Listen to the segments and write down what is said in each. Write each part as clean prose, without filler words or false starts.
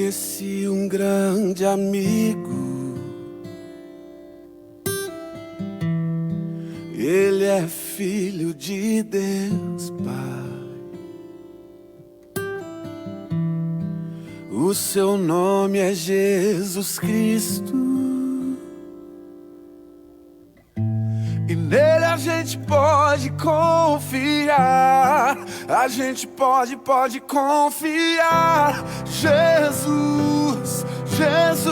Conheci um grande amigo, ele é filho de Deus Pai. O seu nome é Jesus Cristo, e nele a gente pode confiar. A gente pode confiar. Jesus, Jesus.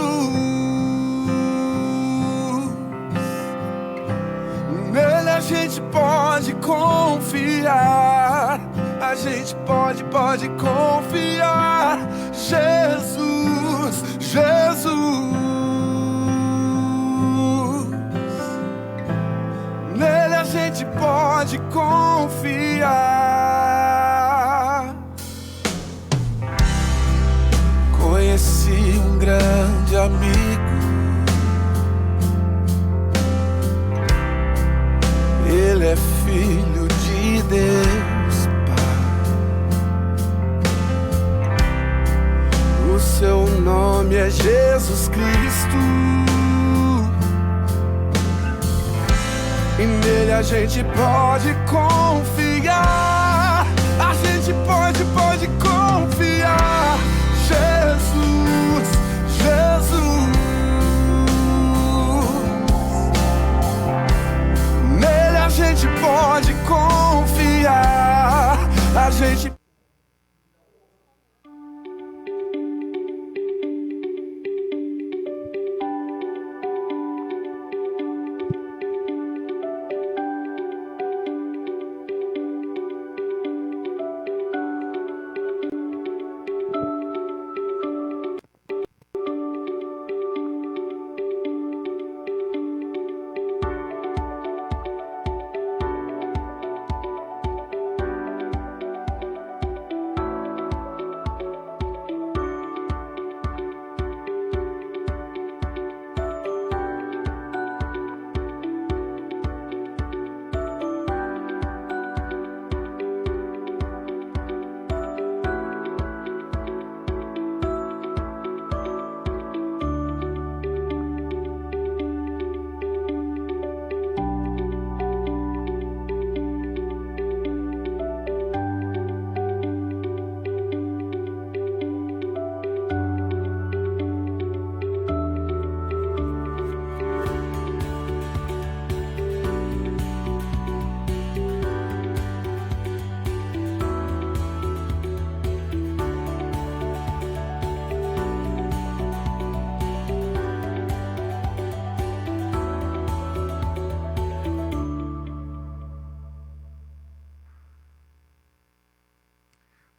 Nele a gente pode confiar. A gente pode confiar. Jesus, Jesus. Nele a gente pode confiar. Conheci um grande amigo, ele é filho de Deus Pai. O seu nome é Jesus Cristo, e nele a gente pode confiar. A gente pode confiar. Jesus, Jesus. Nele a gente pode confiar. A gente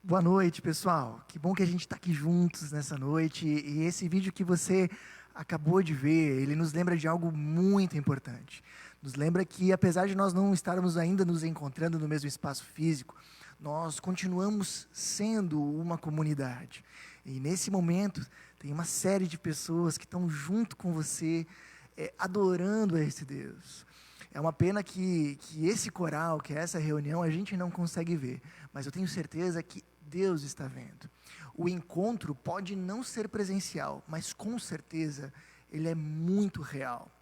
Boa noite, pessoal. Que bom que a gente está aqui juntos nessa noite. E esse vídeo que você acabou de ver, ele nos lembra de algo muito importante. Nos lembra que, apesar de nós não estarmos ainda nos encontrando no mesmo espaço físico, nós continuamos sendo uma comunidade. E nesse momento, tem uma série de pessoas que estão junto com você, adorando a esse Deus. É uma pena que esse coral, que essa reunião, a gente não consegue ver. Mas eu tenho certeza que Deus está vendo. O encontro pode não ser presencial, mas com certeza ele é muito real.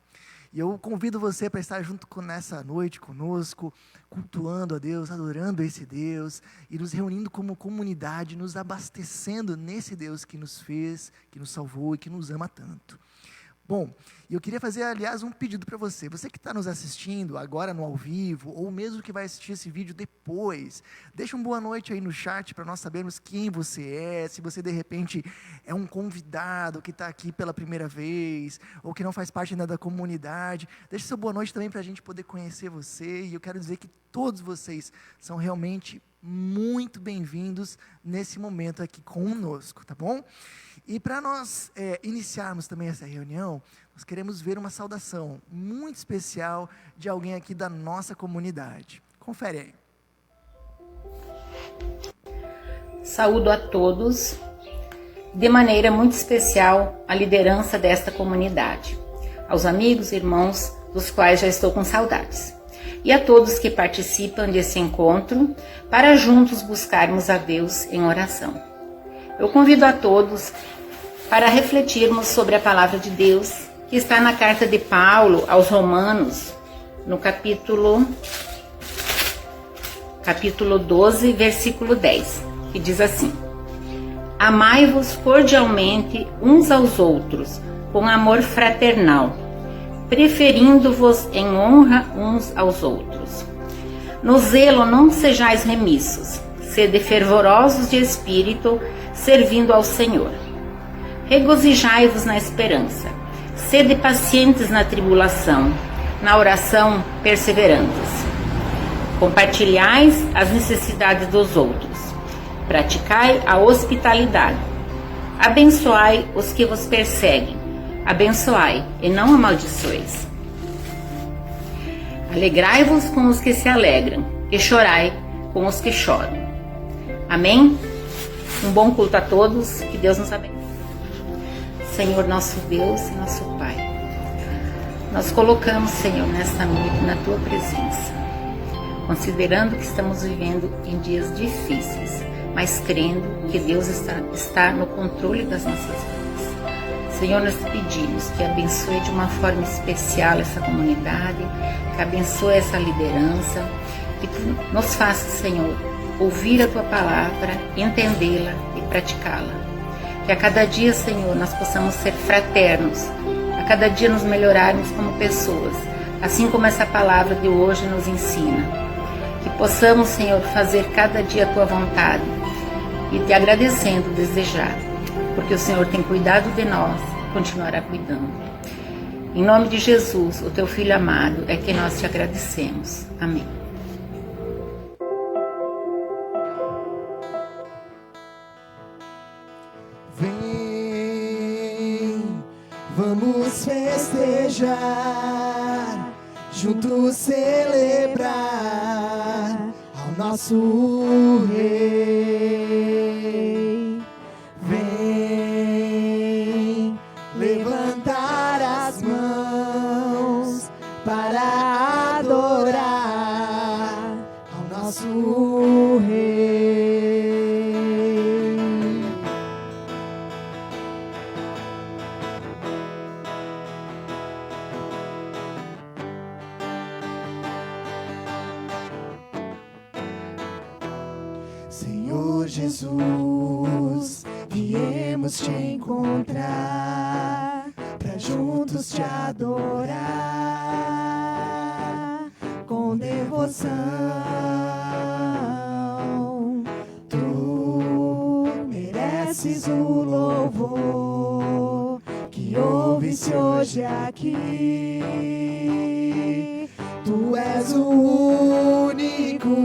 E eu convido você para estar junto nessa noite conosco, cultuando a Deus, adorando esse Deus, e nos reunindo como comunidade, nos abastecendo nesse Deus que nos fez, que nos salvou e que nos ama tanto. Bom, eu queria fazer, aliás, um pedido para você. Você que está nos assistindo agora no ao vivo, ou mesmo que vai assistir esse vídeo depois, deixa um boa noite aí no chat para nós sabermos quem você é, se você de repente é um convidado que está aqui pela primeira vez, ou que não faz parte ainda da comunidade. Deixa seu boa noite também para a gente poder conhecer você, e eu quero dizer que todos vocês são realmente muito bem-vindos nesse momento aqui conosco, tá bom? E para nós iniciarmos também essa reunião, nós queremos ver uma saudação muito especial de alguém aqui da nossa comunidade. Confere aí. Saúdo a todos, de maneira muito especial, a liderança desta comunidade, aos amigos e irmãos dos quais já estou com saudades, e a todos que participam desse encontro para juntos buscarmos a Deus em oração. Eu convido a todos para refletirmos sobre a palavra de Deus, que está na carta de Paulo aos Romanos, no capítulo 12, versículo 10, que diz assim: Amai-vos cordialmente uns aos outros, com amor fraternal, preferindo-vos em honra uns aos outros. No zelo não sejais remissos, sede fervorosos de espírito, servindo ao Senhor. Regozijai-vos na esperança, sede pacientes na tribulação, na oração perseverantes. Compartilhais as necessidades dos outros, praticai a hospitalidade, abençoai os que vos perseguem, abençoai e não amaldiçoeis. Alegrai-vos com os que se alegram e chorai com os que choram. Amém? Um bom culto a todos, que Deus nos abençoe. Senhor, nosso Deus e nosso Pai, nós colocamos, Senhor, nesta noite na Tua presença, considerando que estamos vivendo em dias difíceis, mas crendo que Deus está no controle das nossas vidas. Senhor, nós te pedimos que abençoe de uma forma especial essa comunidade, que abençoe essa liderança, que tu nos faça, Senhor, ouvir a Tua palavra, entendê-la e praticá-la. Que a cada dia, Senhor, nós possamos ser fraternos, a cada dia nos melhorarmos como pessoas, assim como essa palavra de hoje nos ensina. Que possamos, Senhor, fazer cada dia a Tua vontade e te agradecendo, desejar, porque o Senhor tem cuidado de nós e continuará cuidando. Em nome de Jesus, o Teu Filho amado, é que nós te agradecemos. Amém. Vem, vamos festejar, juntos celebrar ao nosso Rei. Vem, levantar as mãos para adorar ao nosso Rei. Senhor Jesus, viemos te encontrar pra juntos te adorar com devoção. Tu mereces o louvor que ouve-se hoje aqui. Tu és o único.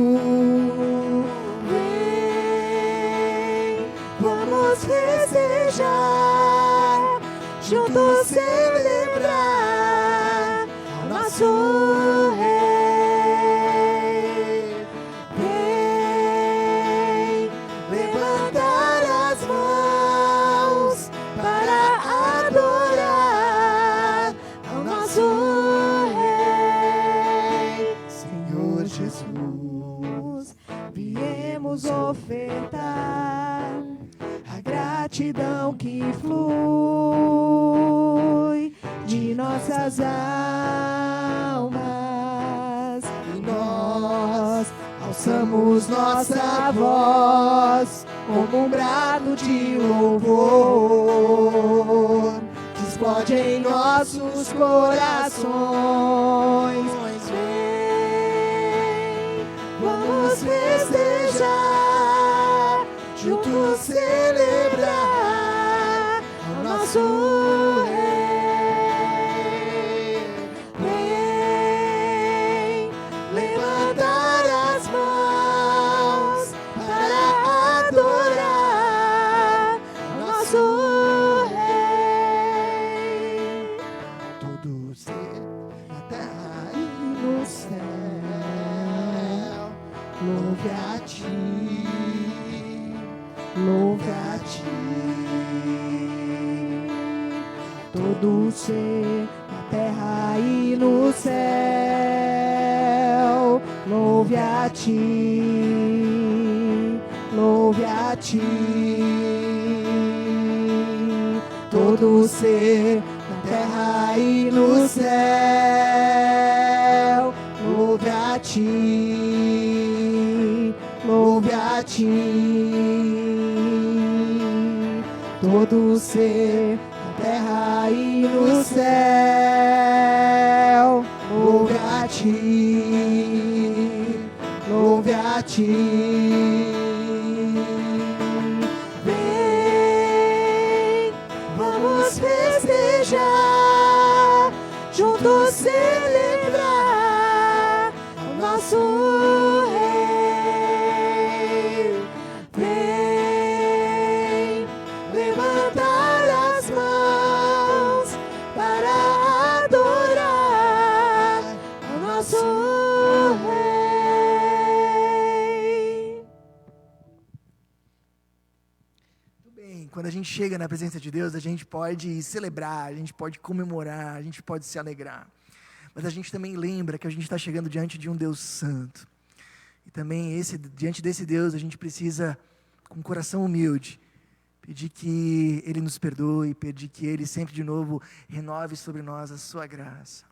Vamos festejar, juntos celebrar ao nosso Rei. Vem, levantar as mãos para adorar ao nosso Rei. Senhor Jesus, viemos ofertar a gratidão que flui de nossas almas, e nós alçamos nossa voz como um brado de louvor que explode em nossos corações. Vem, vamos festejar, juntos celebrar ao nosso Rei. Vem, levantar as mãos para adorar ao nosso Rei. Tudo ser na terra e no céu, louve a Ti. Louve a Ti. Todo ser na terra e no céu, louve a Ti, louve a Ti. todo ser na terra e no céu. Louve a ti, louve a ti, todo ser na terra e no céu. Louve a ti, louve a ti. Vem, vamos festejar, juntos celebrar o nosso Rei. Vem, levantar as mãos para adorar o nosso Rei. Muito bem, quando a gente chega na presença de Deus, a gente pode celebrar, a gente pode comemorar, a gente pode se alegrar. Mas a gente também lembra que a gente está chegando diante de um Deus santo. E também diante desse Deus a gente precisa, com um coração humilde, pedir que Ele nos perdoe, pedir que Ele sempre de novo renove sobre nós a sua graça.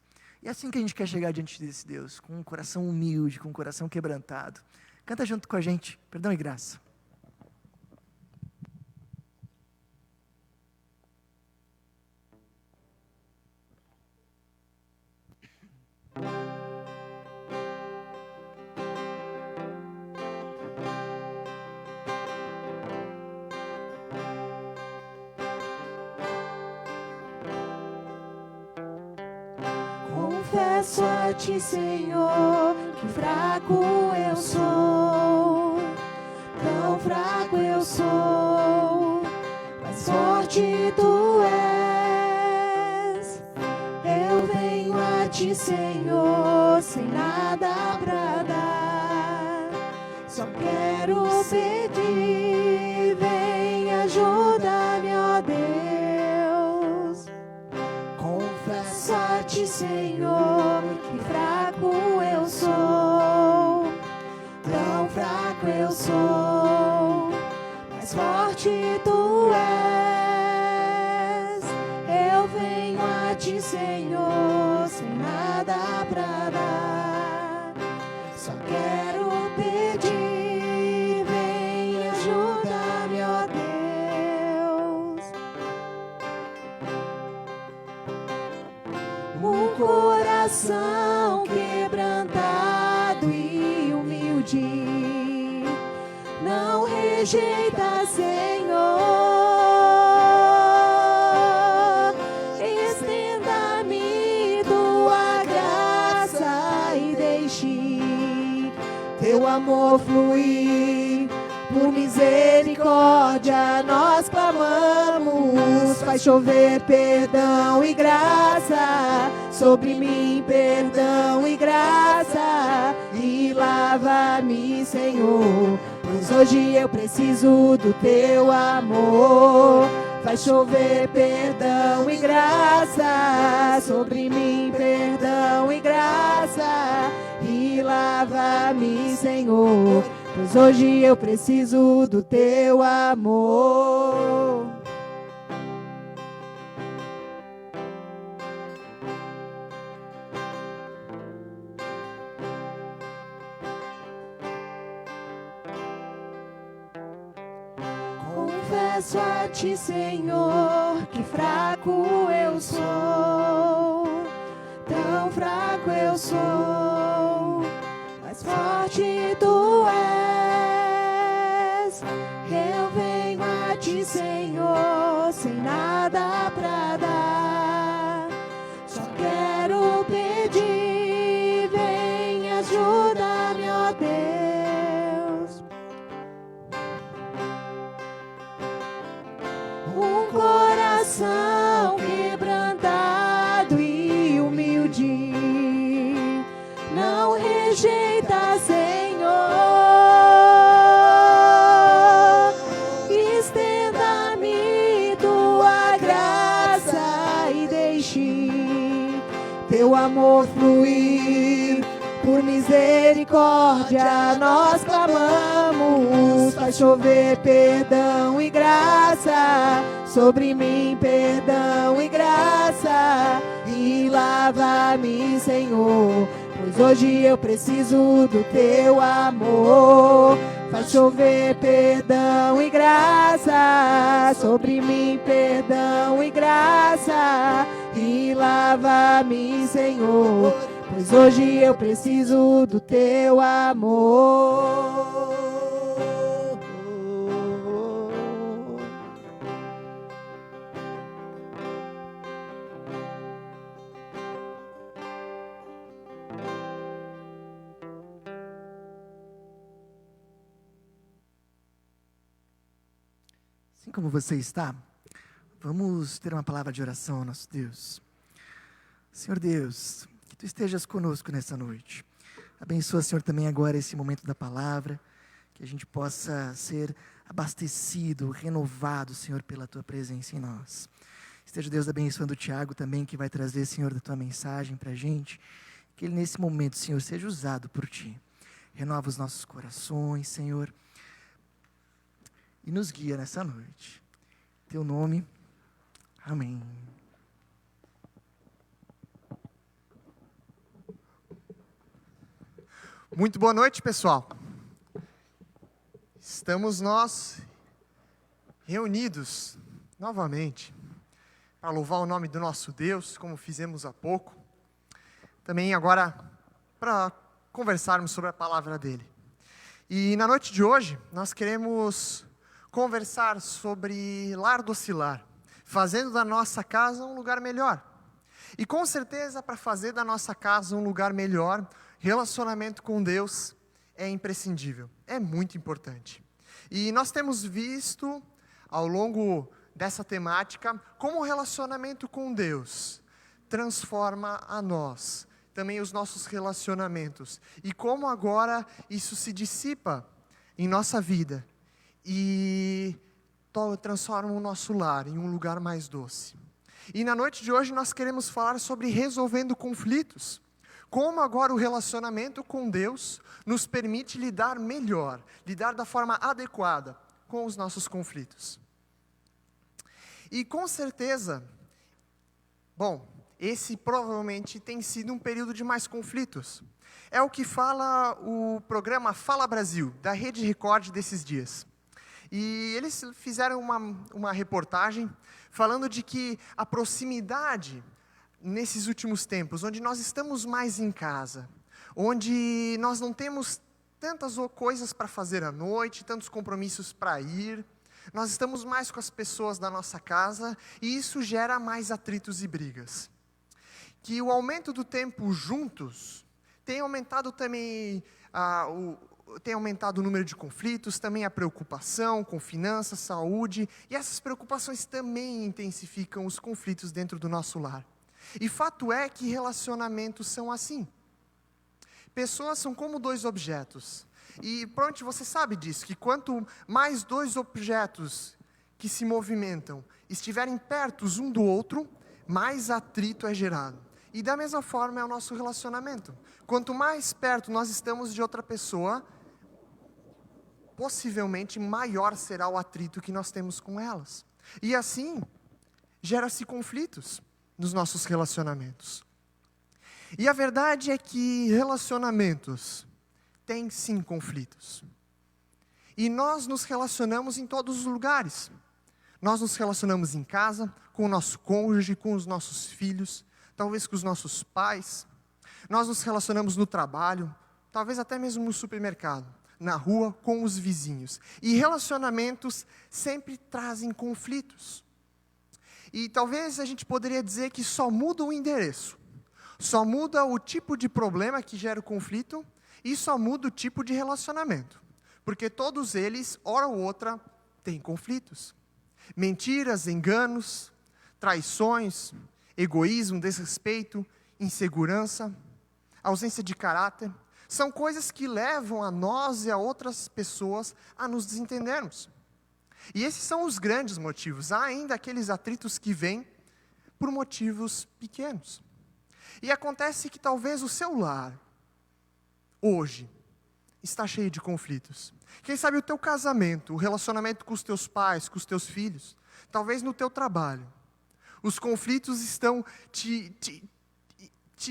E é assim que a gente quer chegar diante desse Deus, com um coração humilde, com um coração quebrantado. Canta junto com a gente, perdão e graça. Confesso a ti, Senhor, que fraco eu sou, tão fraco eu sou, mas forte tu és. Eu venho a ti, Senhor, sem nada pra dar, só quero pedir, vem ajuda-me, ó Deus. Confesso a ti, Senhor, que fraco eu sou, tão fraco eu sou, mas forte tu és. Eu venho a ti, Senhor, sem nada pra dar, só quero pedir, vem ajuda-me, ó Deus. Um coração quebrantado e humilde não rejeita, Senhor. Estenda-me tua graça e deixe teu amor fluir. Por misericórdia nós clamamos, faz chover perdão e graça sobre mim, perdão e graça, e lava-me, Senhor, pois hoje eu preciso do teu amor. Faz chover perdão e graça sobre mim, perdão e graça, e lava-me, Senhor, pois hoje eu preciso do teu amor. Confesso a ti, Senhor, que fraco eu sou, tão fraco eu sou, mas forte tu és. Eu venho a ti, Senhor, sem nada pra dar, só quero pedir, vem ajuda-me, ó Deus. Um coração quebrantado e humilde não rejeita, Senhor. Estenda-me tua graça e deixe teu amor fluir. por misericórdia nós clamamos. Faz chover perdão e graça sobre mim, perdão e graça, e lava-me, Senhor, pois hoje eu preciso do teu amor. Faz chover perdão e graça sobre mim, perdão e graça, e lava-me, Senhor, pois hoje eu preciso do teu amor. Assim como você está, vamos ter uma palavra de oração ao nosso Deus. Senhor Deus, que Tu estejas conosco nessa noite. Abençoa, Senhor, também agora esse momento da palavra, que a gente possa ser abastecido, renovado, Senhor, pela Tua presença em nós. Esteja, Deus, abençoando o Tiago também, que vai trazer, Senhor, da Tua mensagem para a gente. Que ele, nesse momento, Senhor, seja usado por Ti. Renova os nossos corações, Senhor, e nos guia nessa noite. Em Teu nome, amém. Muito boa noite, pessoal. Estamos nós reunidos novamente para louvar o nome do nosso Deus, como fizemos há pouco. Também agora para conversarmos sobre a palavra dele. E na noite de hoje, nós queremos conversar sobre lar docilar, fazendo da nossa casa um lugar melhor. E com certeza, para fazer da nossa casa um lugar melhor, relacionamento com Deus é imprescindível, é muito importante. E nós temos visto, ao longo dessa temática, como o relacionamento com Deus transforma a nós, também os nossos relacionamentos, e como agora isso se dissipa em nossa vida, e transforma o nosso lar em um lugar mais doce. E na noite de hoje nós queremos falar sobre resolvendo conflitos. Como agora o relacionamento com Deus nos permite lidar melhor, lidar da forma adequada com os nossos conflitos. E com certeza, esse provavelmente tem sido um período de mais conflitos. É o que fala o programa Fala Brasil, da Rede Record desses dias. E eles fizeram uma reportagem falando de que a proximidade nesses últimos tempos, onde nós estamos mais em casa, onde nós não temos tantas coisas para fazer à noite, tantos compromissos para ir, nós estamos mais com as pessoas da nossa casa e isso gera mais atritos e brigas. Que o aumento do tempo juntos tem aumentado também tem aumentado o número de conflitos, também a preocupação com finanças, saúde, e essas preocupações também intensificam os conflitos dentro do nosso lar. E fato é que relacionamentos são assim. Pessoas são como dois objetos. E pronto, você sabe disso, que quanto mais dois objetos que se movimentam estiverem perto um do outro, mais atrito é gerado. E da mesma forma é o nosso relacionamento. Quanto mais perto nós estamos de outra pessoa, possivelmente maior será o atrito que nós temos com elas. E assim, gera-se conflitos nos nossos relacionamentos. E a verdade é que relacionamentos têm sim conflitos. E nós nos relacionamos em todos os lugares. Nós nos relacionamos em casa, com o nosso cônjuge, com os nossos filhos, talvez com os nossos pais. Nós nos relacionamos no trabalho, talvez até mesmo no supermercado, na rua, com os vizinhos. E relacionamentos sempre trazem conflitos. E talvez a gente poderia dizer que só muda o endereço, só muda o tipo de problema que gera o conflito e só muda o tipo de relacionamento. Porque todos eles, hora ou outra, têm conflitos. Mentiras, enganos, traições, egoísmo, desrespeito, insegurança, ausência de caráter, são coisas que levam a nós e a outras pessoas a nos desentendermos. E esses são os grandes motivos. Há ainda aqueles atritos que vêm por motivos pequenos. E acontece que talvez o seu lar hoje está cheio de conflitos? Quem sabe o teu casamento, o relacionamento com os teus pais, com os teus filhos, talvez no teu trabalho. Os conflitos estão te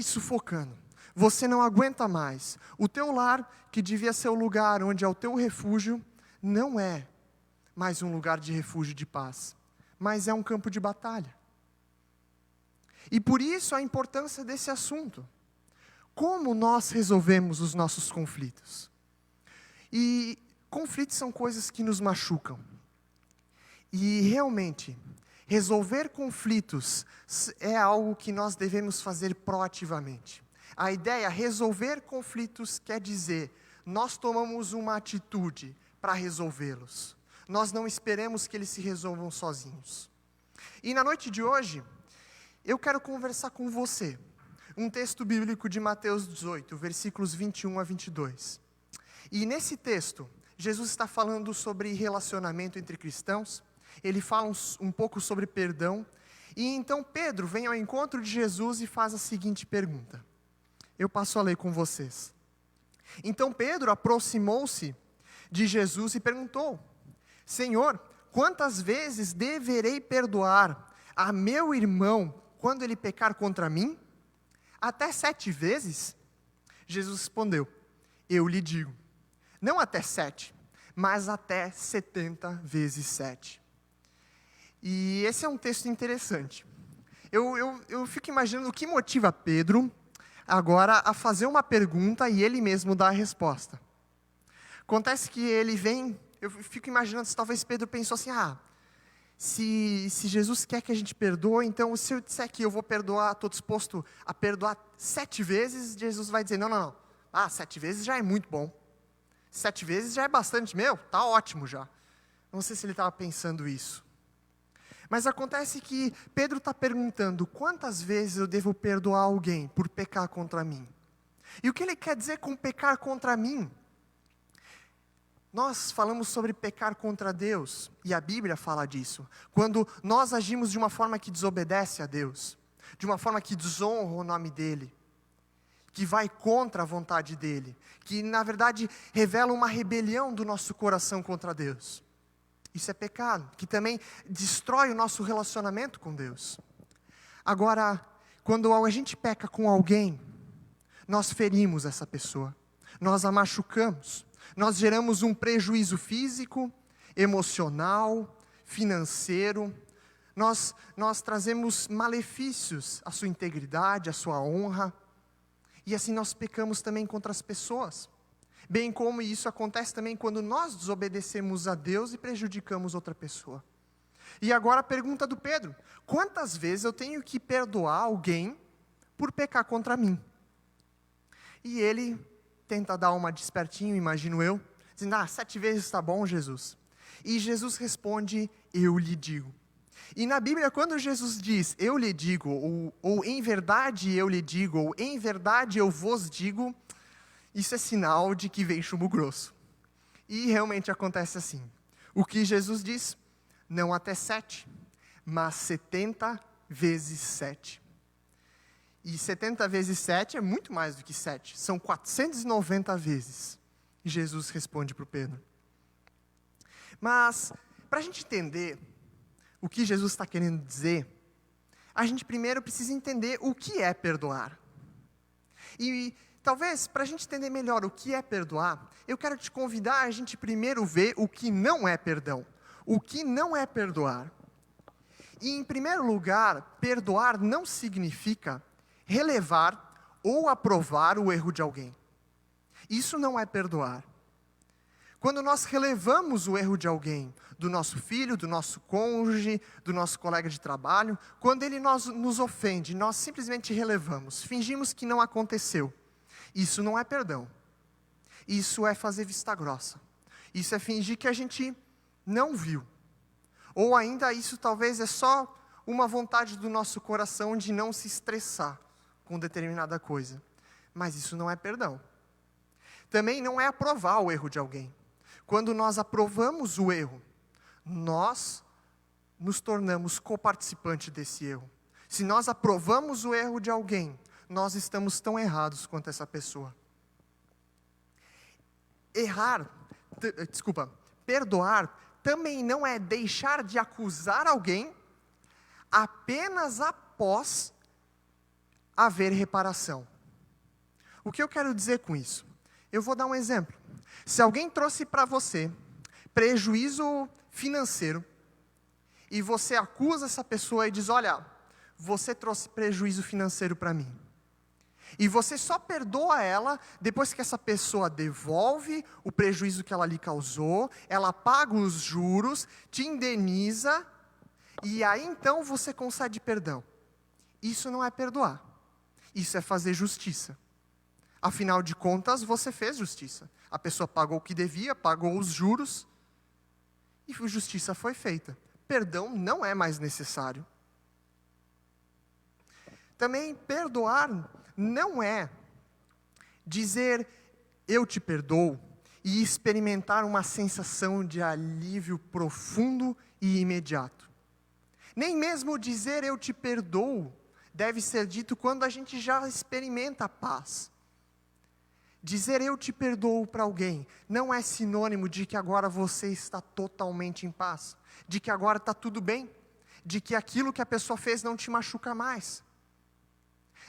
sufocando. Você não aguenta mais. O teu lar, que devia ser o lugar onde é o teu refúgio, não é mais um lugar de refúgio de paz, mas é um campo de batalha. E por isso a importância desse assunto. Como nós resolvemos os nossos conflitos? E conflitos são coisas que nos machucam. E realmente, resolver conflitos é algo que nós devemos fazer proativamente. A ideia, resolver conflitos, quer dizer, nós tomamos uma atitude para resolvê-los. Nós não esperamos que eles se resolvam sozinhos. E na noite de hoje, eu quero conversar com você. Um texto bíblico de Mateus 18, versículos 21 a 22. E nesse texto, Jesus está falando sobre relacionamento entre cristãos. Ele fala um pouco sobre perdão. E então Pedro vem ao encontro de Jesus e faz a seguinte pergunta. Eu passo a ler com vocês. Então Pedro aproximou-se de Jesus e perguntou: Senhor, quantas vezes deverei perdoar a meu irmão quando ele pecar contra mim? Até 7 vezes? Jesus respondeu: eu lhe digo, não até 7, mas até 70 vezes 7. E esse é um texto interessante. Eu fico imaginando o que motiva Pedro agora a fazer uma pergunta e ele mesmo dar a resposta. Acontece que ele vem, eu fico imaginando se talvez Pedro pensou assim, se Jesus quer que a gente perdoe, então se eu disser que eu vou perdoar, estou disposto a perdoar 7 vezes, Jesus vai dizer, não. 7 vezes já é muito bom. 7 vezes já é bastante, tá ótimo já. Não sei se ele estava pensando isso. Mas acontece que Pedro está perguntando, quantas vezes eu devo perdoar alguém por pecar contra mim? E o que ele quer dizer com pecar contra mim? Nós falamos sobre pecar contra Deus, e a Bíblia fala disso. Quando nós agimos de uma forma que desobedece a Deus, de uma forma que desonra o nome dEle, que vai contra a vontade dEle, que na verdade revela uma rebelião do nosso coração contra Deus. Isso é pecado, que também destrói o nosso relacionamento com Deus. Agora, quando a gente peca com alguém, nós ferimos essa pessoa, nós a machucamos, nós geramos um prejuízo físico, emocional, financeiro, nós trazemos malefícios à sua integridade, à sua honra, e assim nós pecamos também contra as pessoas. Bem como isso acontece também quando nós desobedecemos a Deus e prejudicamos outra pessoa. E agora a pergunta do Pedro, quantas vezes eu tenho que perdoar alguém por pecar contra mim? E ele tenta dar uma despertinho, imagino eu, dizendo, 7 vezes está bom, Jesus. E Jesus responde, eu lhe digo. E na Bíblia, quando Jesus diz, eu lhe digo, ou em verdade eu lhe digo, ou em verdade eu vos digo, isso é sinal de que vem chumbo grosso. E realmente acontece assim. O que Jesus diz, não até 7, mas 70 vezes 7. E 70 vezes 7 é muito mais do que 7. São 490 vezes. E Jesus responde para o Pedro. Mas, para a gente entender o que Jesus está querendo dizer, a gente primeiro precisa entender o que é perdoar. E talvez, para a gente entender melhor o que é perdoar, eu quero te convidar a gente primeiro ver o que não é perdão. O que não é perdoar. E, em primeiro lugar, perdoar não significa relevar ou aprovar o erro de alguém. Isso não é perdoar. Quando nós relevamos o erro de alguém, do nosso filho, do nosso cônjuge, do nosso colega de trabalho, quando ele nos ofende, nós simplesmente relevamos, fingimos que não aconteceu. Isso não é perdão. Isso é fazer vista grossa. Isso é fingir que a gente não viu. Ou ainda isso talvez é só uma vontade do nosso coração de não se estressar com determinada coisa. Mas isso não é perdão. Também não é aprovar o erro de alguém. Quando nós aprovamos o erro, nós nos tornamos coparticipantes desse erro. Se nós aprovamos o erro de alguém, nós estamos tão errados quanto essa pessoa. perdoar também não é deixar de acusar alguém apenas após haver reparação. O que eu quero dizer com isso? Eu vou dar um exemplo. Se alguém trouxe para você prejuízo financeiro, e você acusa essa pessoa e diz, olha, você trouxe prejuízo financeiro para mim. E você só perdoa ela depois que essa pessoa devolve o prejuízo que ela lhe causou, ela paga os juros, te indeniza, e aí então você concede perdão. Isso não é perdoar. Isso é fazer justiça. Afinal de contas, você fez justiça. A pessoa pagou o que devia, pagou os juros, e a justiça foi feita. Perdão não é mais necessário. Também perdoar não é dizer eu te perdoo e experimentar uma sensação de alívio profundo e imediato. Nem mesmo dizer eu te perdoo deve ser dito quando a gente já experimenta a paz. Dizer eu te perdoo para alguém não é sinônimo de que agora você está totalmente em paz, de que agora está tudo bem, de que aquilo que a pessoa fez não te machuca mais.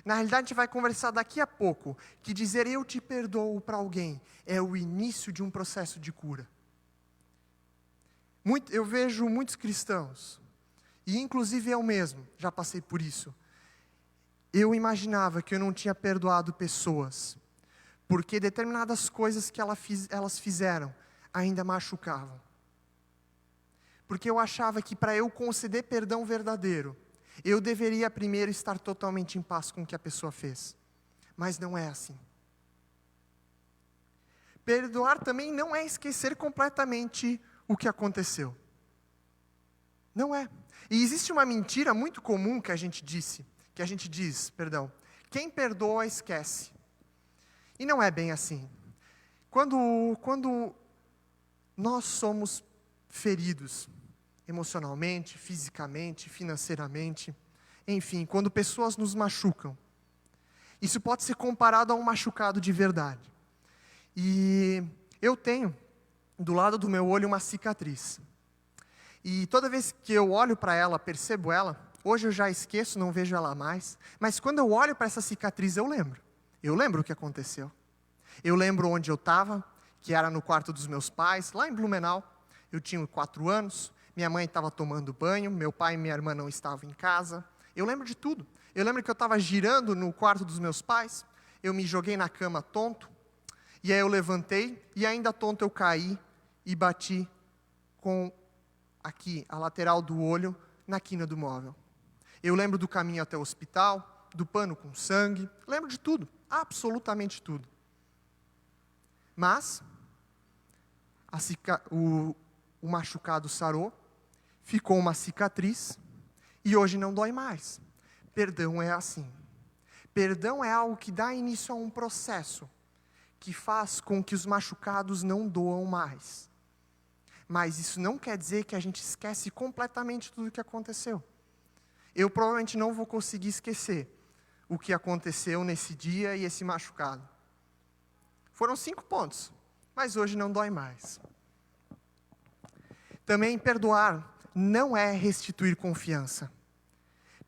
Na realidade, a gente vai conversar daqui a pouco que dizer eu te perdoo para alguém é o início de um processo de cura. Eu vejo muitos cristãos, e inclusive eu mesmo, já passei por isso. Eu imaginava que eu não tinha perdoado pessoas, porque determinadas coisas que elas fizeram ainda machucavam. Porque eu achava que para eu conceder perdão verdadeiro, eu deveria primeiro estar totalmente em paz com o que a pessoa fez. Mas não é assim. Perdoar também não é esquecer completamente o que aconteceu. Não é. E existe uma mentira muito comum que a gente diz, quem perdoa esquece. E não é bem assim. Quando nós somos feridos, emocionalmente, fisicamente, financeiramente, enfim, quando pessoas nos machucam, isso pode ser comparado a um machucado de verdade. E eu tenho, do lado do meu olho, uma cicatriz. E toda vez que eu olho para ela, percebo ela, hoje eu já esqueço, não vejo ela mais, mas quando eu olho para essa cicatriz, eu lembro. Eu lembro o que aconteceu. Eu lembro onde eu estava, que era no quarto dos meus pais, lá em Blumenau. Eu tinha 4 anos, minha mãe estava tomando banho, meu pai e minha irmã não estavam em casa. Eu lembro de tudo. Eu lembro que eu estava girando no quarto dos meus pais, eu me joguei na cama tonto, e aí eu levantei, e ainda tonto eu caí e bati com aqui, a lateral do olho, na quina do móvel. Eu lembro do caminho até o hospital, do pano com sangue, lembro de tudo, absolutamente tudo. Mas, o machucado sarou, ficou uma cicatriz, e hoje não dói mais. Perdão é assim. Perdão é algo que dá início a um processo, que faz com que os machucados não doam mais. Mas isso não quer dizer que a gente esquece completamente tudo o que aconteceu. Eu provavelmente não vou conseguir esquecer o que aconteceu nesse dia e esse machucado. Foram 5 pontos, mas hoje não dói mais. Também perdoar não é restituir confiança.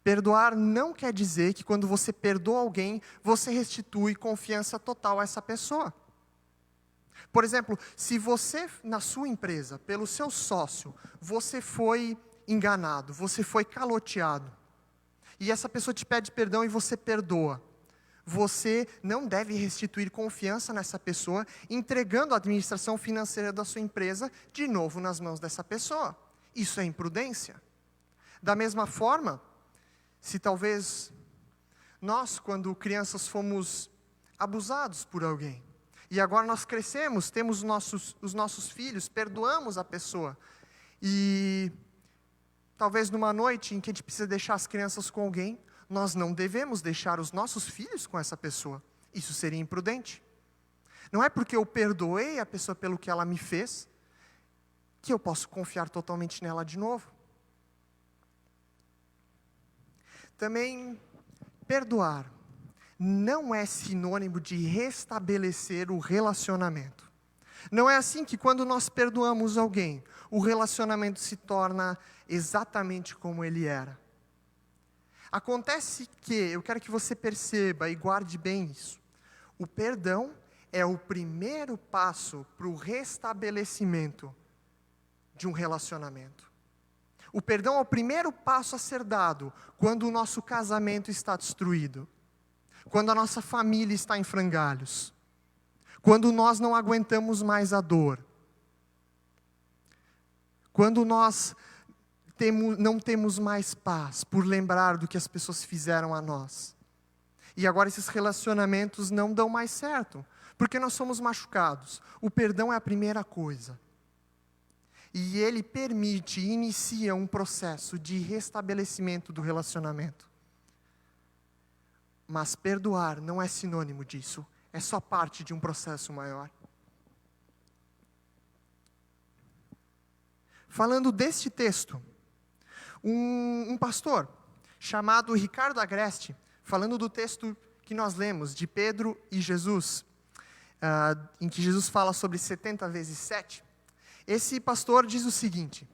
Perdoar não quer dizer que quando você perdoa alguém, você restitui confiança total a essa pessoa. Por exemplo, se você, na sua empresa, pelo seu sócio, você foi enganado, você foi caloteado, e essa pessoa te pede perdão e você perdoa, você não deve restituir confiança nessa pessoa, entregando a administração financeira da sua empresa de novo nas mãos dessa pessoa. Isso é imprudência. Da mesma forma, se talvez nós, quando crianças, fomos abusados por alguém, e agora nós crescemos, temos os nossos filhos, perdoamos a pessoa, e talvez numa noite em que a gente precisa deixar as crianças com alguém, nós não devemos deixar os nossos filhos com essa pessoa. Isso seria imprudente. Não é porque eu perdoei a pessoa pelo que ela me fez, que eu posso confiar totalmente nela de novo. Também, perdoar não é sinônimo de restabelecer o relacionamento. Não é assim que quando nós perdoamos alguém, o relacionamento se torna exatamente como ele era. Acontece que, eu quero que você perceba e guarde bem isso, o perdão é o primeiro passo para o restabelecimento de um relacionamento. O perdão é o primeiro passo a ser dado quando o nosso casamento está destruído, quando a nossa família está em frangalhos, quando nós não aguentamos mais a dor, quando nós não temos mais paz por lembrar do que as pessoas fizeram a nós. E agora esses relacionamentos não dão mais certo, porque nós somos machucados. O perdão é a primeira coisa. E ele permite e inicia um processo de restabelecimento do relacionamento. Mas perdoar não é sinônimo disso, é só parte de um processo maior. Falando deste texto, um pastor chamado Ricardo Agreste, falando do texto que nós lemos, de Pedro e Jesus, em que Jesus fala sobre 70 vezes 7, esse pastor diz o seguinte,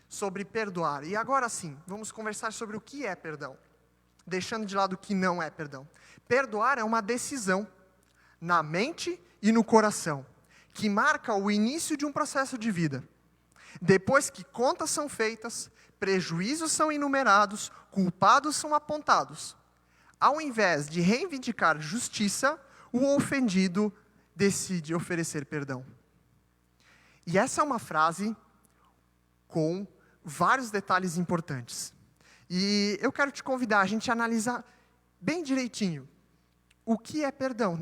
sobre perdoar. E agora sim, vamos conversar sobre o que é perdão, deixando de lado o que não é perdão. Perdoar é uma decisão, na mente e no coração, que marca o início de um processo de vida. Depois que contas são feitas, prejuízos são enumerados, culpados são apontados. Ao invés de reivindicar justiça, o ofendido decide oferecer perdão. E essa é uma frase com vários detalhes importantes. E eu quero te convidar a gente a analisar bem direitinho o que é perdão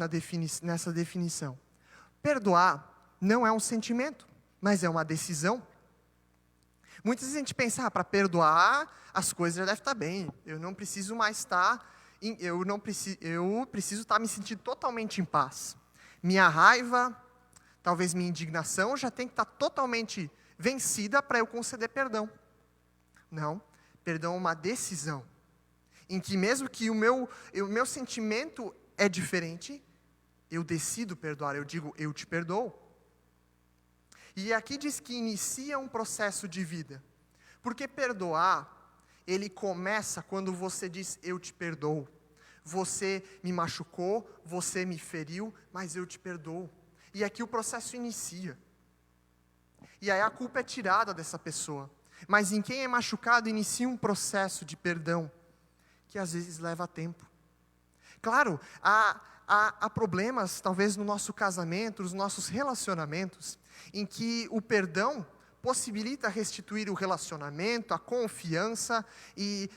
nessa definição. Perdoar não é um sentimento, mas é uma decisão. Muitas vezes a gente pensa, para perdoar, as coisas já devem estar bem. Eu não preciso mais estar, eu preciso estar me sentindo totalmente em paz. Minha raiva, talvez minha indignação, já tem que estar totalmente vencida para eu conceder perdão. Não, perdão é uma decisão. Em que mesmo que o meu sentimento é diferente, eu decido perdoar, eu digo, eu te perdoo. E aqui diz que inicia um processo de vida. Porque perdoar, ele começa quando você diz, eu te perdoo. Você me machucou, você me feriu, mas eu te perdoo. E aqui o processo inicia. E aí a culpa é tirada dessa pessoa. Mas em quem é machucado, inicia um processo de perdão, que às vezes leva tempo. Claro, há problemas, talvez no nosso casamento, nos nossos relacionamentos, em que o perdão possibilita restituir o relacionamento, a confiança, e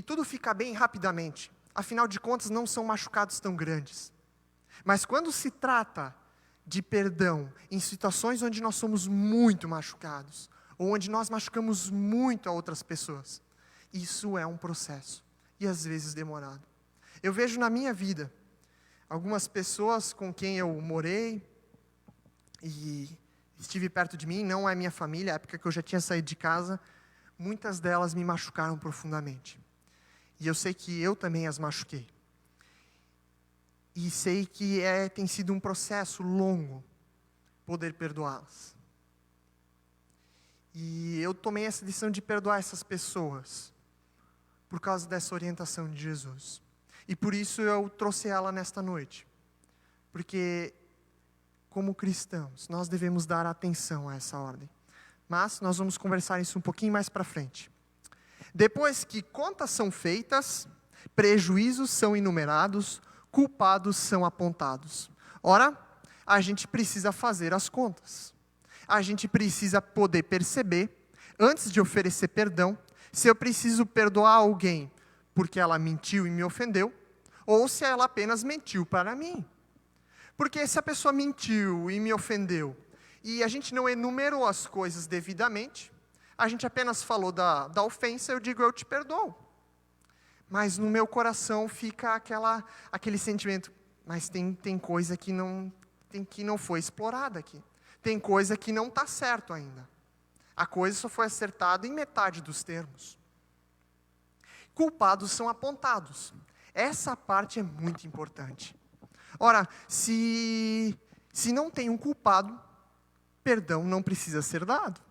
tudo fica bem rapidamente. Afinal de contas, não são machucados tão grandes. Mas quando se trata de perdão em situações onde nós somos muito machucados, ou onde nós machucamos muito a outras pessoas, isso é um processo, e às vezes demorado. Eu vejo na minha vida, algumas pessoas com quem eu morei, e estive perto de mim, não é minha família, a época que eu já tinha saído de casa, muitas delas me machucaram profundamente. E eu sei que eu também as machuquei. E sei que tem sido um processo longo poder perdoá-las. E eu tomei essa decisão de perdoar essas pessoas por causa dessa orientação de Jesus. E por isso eu trouxe ela nesta noite. Porque, como cristãos, nós devemos dar atenção a essa ordem. Mas nós vamos conversar isso um pouquinho mais para frente. Depois que contas são feitas, prejuízos são enumerados, culpados são apontados. Ora, a gente precisa fazer as contas. A gente precisa poder perceber, antes de oferecer perdão, se eu preciso perdoar alguém porque ela mentiu e me ofendeu, ou se ela apenas mentiu para mim. Porque se a pessoa mentiu e me ofendeu, e a gente não enumerou as coisas devidamente, a gente apenas falou da ofensa, eu digo, eu te perdoo. Mas no meu coração fica aquele sentimento, mas tem coisa que não foi explorada aqui. Tem coisa que não está certo ainda. A coisa só foi acertada em metade dos termos. Culpados são apontados. Essa parte é muito importante. Ora, se não tem um culpado, perdão não precisa ser dado.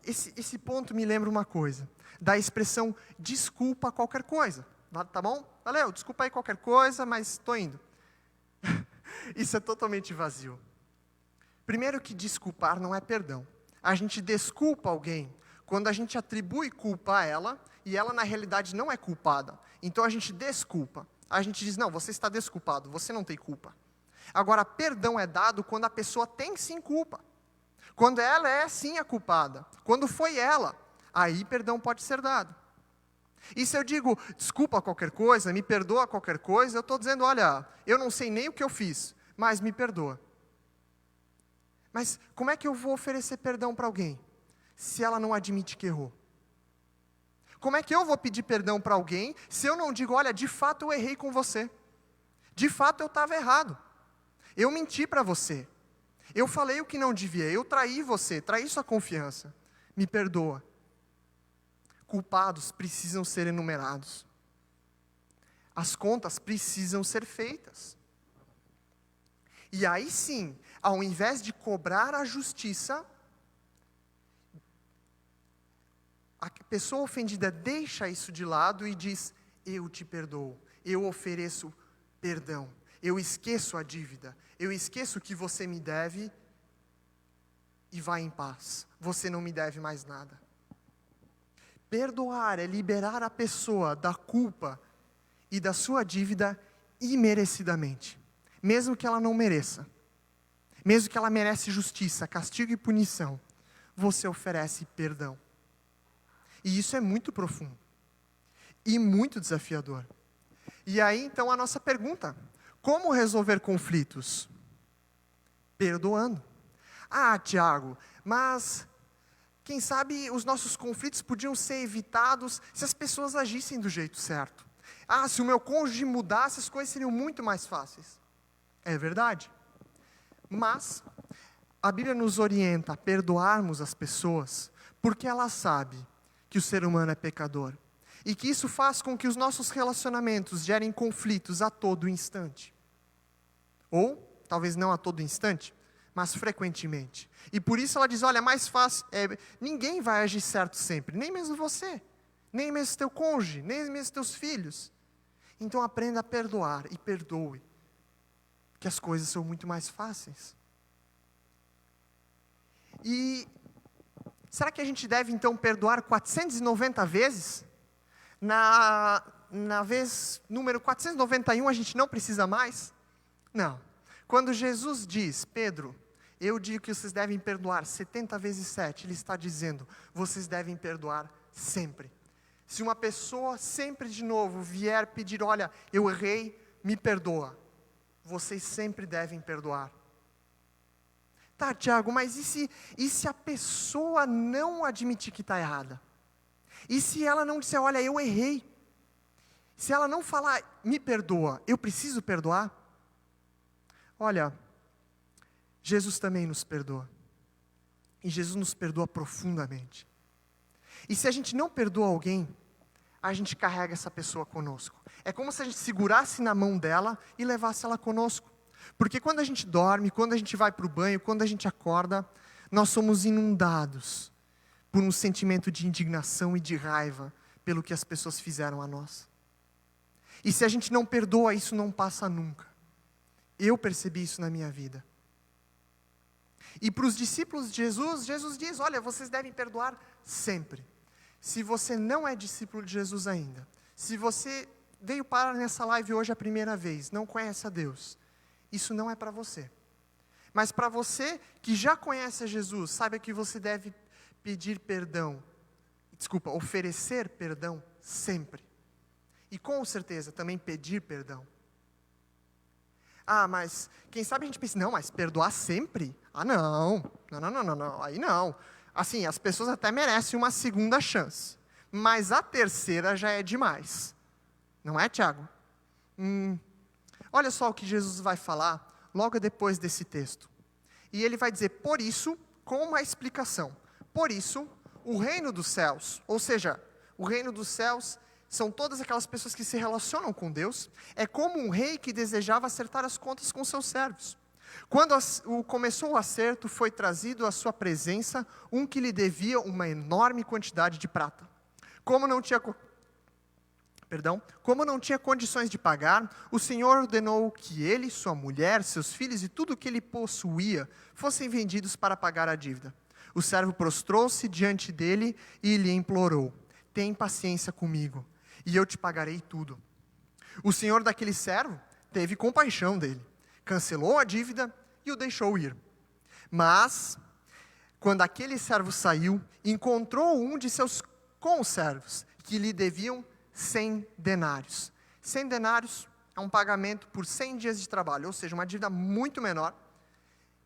Esse ponto me lembra uma coisa, da expressão desculpa qualquer coisa. Tá bom? Valeu, desculpa aí qualquer coisa, mas estou indo. Isso é totalmente vazio. Primeiro que desculpar não é perdão. A gente desculpa alguém quando a gente atribui culpa a ela, e ela na realidade não é culpada. Então a gente desculpa. A gente diz, não, você está desculpado, você não tem culpa. Agora, perdão é dado quando a pessoa tem sim culpa. Quando ela é sim a culpada. Quando foi ela, aí perdão pode ser dado. E se eu digo, desculpa qualquer coisa, me perdoa qualquer coisa, eu estou dizendo, olha, eu não sei nem o que eu fiz, mas me perdoa. Mas como é que eu vou oferecer perdão para alguém, se ela não admite que errou? Como é que eu vou pedir perdão para alguém, se eu não digo, olha, de fato eu errei com você. De fato eu estava errado. Eu menti para você. Eu falei o que não devia, eu traí você, traí sua confiança. Me perdoa. Culpados precisam ser enumerados. As contas precisam ser feitas. E aí sim, ao invés de cobrar a justiça, a pessoa ofendida deixa isso de lado e diz, eu te perdoo, eu ofereço perdão, eu esqueço a dívida, eu esqueço o que você me deve e vai em paz, você não me deve mais nada. Perdoar é liberar a pessoa da culpa e da sua dívida imerecidamente, mesmo que ela não mereça. Mesmo que ela merece justiça, castigo e punição, você oferece perdão. E isso é muito profundo e muito desafiador. E aí então a nossa pergunta, como resolver conflitos? Perdoando. Ah, Tiago, mas quem sabe os nossos conflitos podiam ser evitados se as pessoas agissem do jeito certo. Ah, se o meu cônjuge mudasse, as coisas seriam muito mais fáceis. É verdade. Mas a Bíblia nos orienta a perdoarmos as pessoas, porque ela sabe que o ser humano é pecador. E que isso faz com que os nossos relacionamentos gerem conflitos a todo instante. Ou, talvez não a todo instante, mas frequentemente. E por isso ela diz, olha, é mais fácil, ninguém vai agir certo sempre, nem mesmo você, nem mesmo teu cônjuge, nem mesmo teus filhos. Então aprenda a perdoar e perdoe, que as coisas são muito mais fáceis. E será que a gente deve então perdoar 490 vezes? Na vez número 491 a gente não precisa mais? Não. Quando Jesus diz, Pedro, eu digo que vocês devem perdoar 70 vezes 7, ele está dizendo, vocês devem perdoar sempre. Se uma pessoa sempre de novo vier pedir, olha, eu errei, me perdoa. Vocês sempre devem perdoar. Tá, Tiago, mas e se a pessoa não admitir que está errada? E se ela não disser, olha, eu errei? Se ela não falar, me perdoa, eu preciso perdoar? Olha, Jesus também nos perdoa. E Jesus nos perdoa profundamente. E se a gente não perdoa alguém, a gente carrega essa pessoa conosco. É como se a gente segurasse na mão dela e levasse ela conosco. Porque quando a gente dorme, quando a gente vai para o banho, quando a gente acorda, nós somos inundados por um sentimento de indignação e de raiva pelo que as pessoas fizeram a nós. E se a gente não perdoa, isso não passa nunca. Eu percebi isso na minha vida. E para os discípulos de Jesus, Jesus diz, olha, vocês devem perdoar sempre. Se você não é discípulo de Jesus ainda, se você veio parar nessa live hoje a primeira vez, não conhece a Deus, isso não é para você. Mas para você que já conhece a Jesus, saiba que você deve pedir perdão, oferecer perdão sempre. E com certeza também pedir perdão. Ah, mas quem sabe a gente pensa, não, mas perdoar sempre? Ah, não, aí não. Assim, as pessoas até merecem uma segunda chance, mas a terceira já é demais. Não é, Tiago? Olha só o que Jesus vai falar logo depois desse texto. E ele vai dizer, por isso, com uma explicação. Por isso, o reino dos céus, ou seja, o reino dos céus são todas aquelas pessoas que se relacionam com Deus, é como um rei que desejava acertar as contas com seus servos. Quando começou o acerto, foi trazido à sua presença um que lhe devia uma enorme quantidade de prata. Como não tinha condições de pagar, o Senhor ordenou que ele, sua mulher, seus filhos e tudo o que ele possuía fossem vendidos para pagar a dívida. O servo prostrou-se diante dele e lhe implorou: tem paciência comigo, e eu te pagarei tudo. O senhor daquele servo teve compaixão dele, cancelou a dívida e o deixou ir. Mas, quando aquele servo saiu, encontrou um de seus conservos, que lhe deviam 100 denários. 100 denários é um pagamento por 100 dias de trabalho, ou seja, uma dívida muito menor.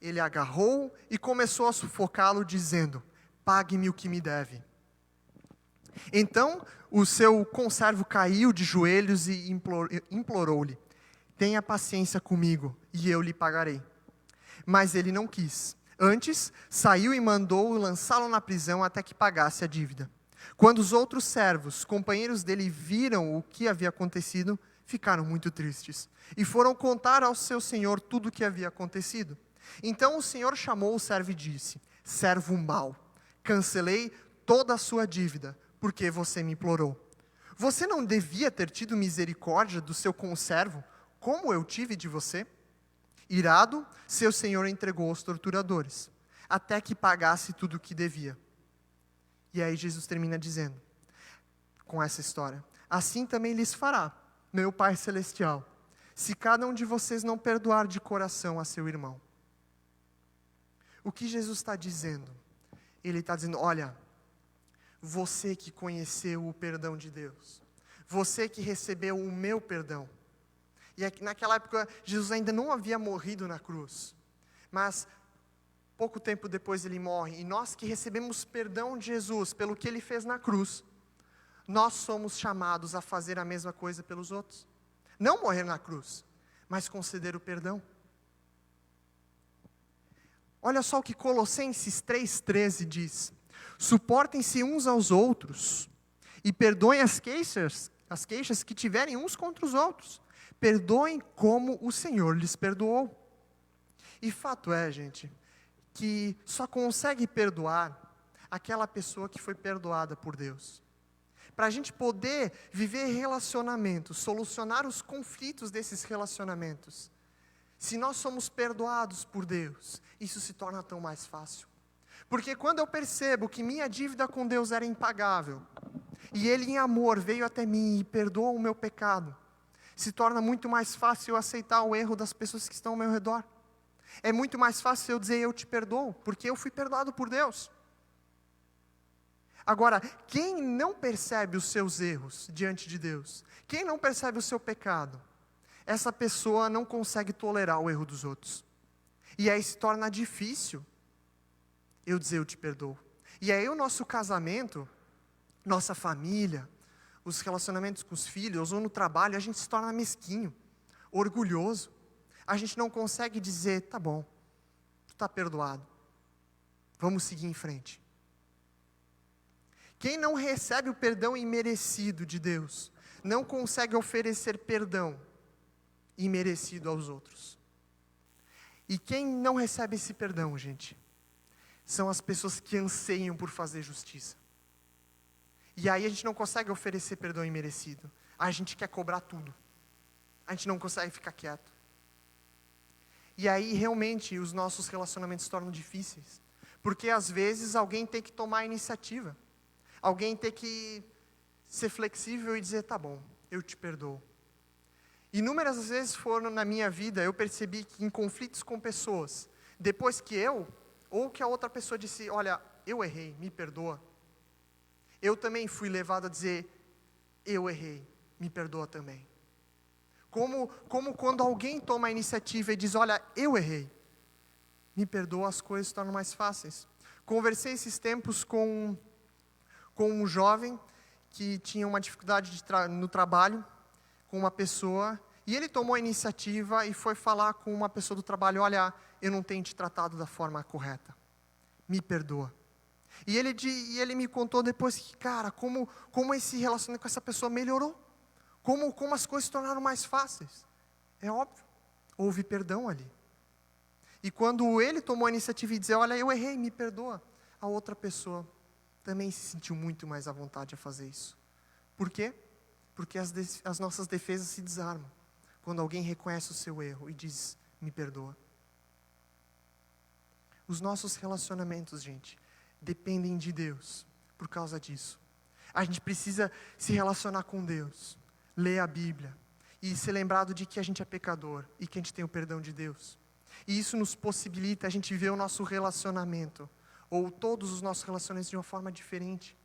Ele agarrou e começou a sufocá-lo, dizendo: pague-me o que me deve. Então, o seu conservo caiu de joelhos e implorou-lhe: tenha paciência comigo, e eu lhe pagarei. Mas ele não quis. Antes, saiu e mandou lançá-lo na prisão até que pagasse a dívida. Quando os outros servos, companheiros dele, viram o que havia acontecido, ficaram muito tristes, e foram contar ao seu senhor tudo o que havia acontecido. Então o senhor chamou o servo e disse: servo mau, cancelei toda a sua dívida, porque você me implorou. Você não devia ter tido misericórdia do seu conservo, como eu tive de você? Irado, seu senhor entregou aos torturadores, até que pagasse tudo o que devia. E aí Jesus termina dizendo, com essa história: assim também lhes fará meu Pai Celestial, se cada um de vocês não perdoar de coração a seu irmão. O que Jesus está dizendo? Ele está dizendo: olha, você que conheceu o perdão de Deus, você que recebeu o meu perdão. E naquela época, Jesus ainda não havia morrido na cruz, mas pouco tempo depois ele morre, e nós que recebemos perdão de Jesus pelo que ele fez na cruz, nós somos chamados a fazer a mesma coisa pelos outros. Não morrer na cruz, mas conceder o perdão. Olha só o que Colossenses 3,13 diz: suportem-se uns aos outros e perdoem as queixas que tiverem uns contra os outros. Perdoem como o Senhor lhes perdoou. E fato é, gente, que só consegue perdoar aquela pessoa que foi perdoada por Deus. Para a gente poder viver relacionamentos, solucionar os conflitos desses relacionamentos, se nós somos perdoados por Deus, isso se torna tão mais fácil. Porque quando eu percebo que minha dívida com Deus era impagável, e Ele em amor veio até mim e perdoou o meu pecado, se torna muito mais fácil eu aceitar o erro das pessoas que estão ao meu redor. É muito mais fácil eu dizer: eu te perdoo, porque eu fui perdoado por Deus. Agora, quem não percebe os seus erros diante de Deus, quem não percebe o seu pecado, essa pessoa não consegue tolerar o erro dos outros. E aí se torna difícil eu dizer: eu te perdoo. E aí o nosso casamento, nossa família, os relacionamentos com os filhos ou no trabalho, a gente se torna mesquinho, orgulhoso. A gente não consegue dizer: tá bom, tu está perdoado, vamos seguir em frente. Quem não recebe o perdão imerecido de Deus, não consegue oferecer perdão imerecido aos outros. E quem não recebe esse perdão, gente, são as pessoas que anseiam por fazer justiça. E aí a gente não consegue oferecer perdão imerecido. A gente quer cobrar tudo. A gente não consegue ficar quieto. E aí realmente os nossos relacionamentos se tornam difíceis. Porque às vezes alguém tem que tomar a iniciativa. Alguém tem que ser flexível e dizer: tá bom, eu te perdoo. Inúmeras vezes foram na minha vida, eu percebi que em conflitos com pessoas, depois que eu, ou que a outra pessoa disse: olha, eu errei, me perdoa, eu também fui levado a dizer: eu errei, me perdoa também. Como quando alguém toma a iniciativa e diz: olha, eu errei, me perdoa, as coisas se tornam mais fáceis. Conversei esses tempos com um jovem que tinha uma dificuldade no trabalho, com uma pessoa, e ele tomou a iniciativa e foi falar com uma pessoa do trabalho: olha, eu não tenho te tratado da forma correta, me perdoa. E ele me contou depois que, cara, como esse relacionamento com essa pessoa melhorou, como as coisas se tornaram mais fáceis. É óbvio, houve perdão ali. E quando ele tomou a iniciativa de dizer, olha, eu errei, me perdoa, a outra pessoa também se sentiu muito mais à vontade a fazer isso. Por quê? Porque as nossas defesas se desarmam quando alguém reconhece o seu erro e diz, me perdoa. Os nossos relacionamentos, gente, dependem de Deus por causa disso. A gente precisa se relacionar com Deus, ler a Bíblia e ser lembrado de que a gente é pecador e que a gente tem o perdão de Deus. E isso nos possibilita a gente ver o nosso relacionamento, ou todos os nossos relacionamentos de uma forma diferente.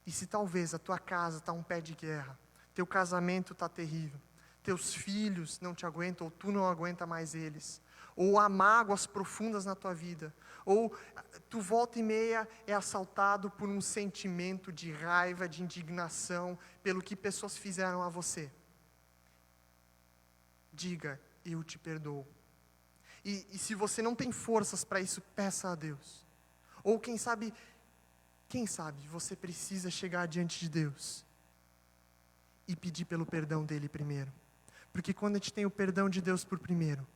E se talvez a tua casa está um pé de guerra, teu casamento está terrível, teus filhos não te aguentam, ou tu não aguenta mais eles, ou há mágoas profundas na tua vida, ou tu volta e meia é assaltado por um sentimento de raiva, de indignação, pelo que pessoas fizeram a você. Diga, eu te perdoo. E se você não tem forças para isso, peça a Deus. Ou quem sabe você precisa chegar diante de Deus e pedir pelo perdão dele primeiro. Porque quando a gente tem o perdão de Deus por primeiro,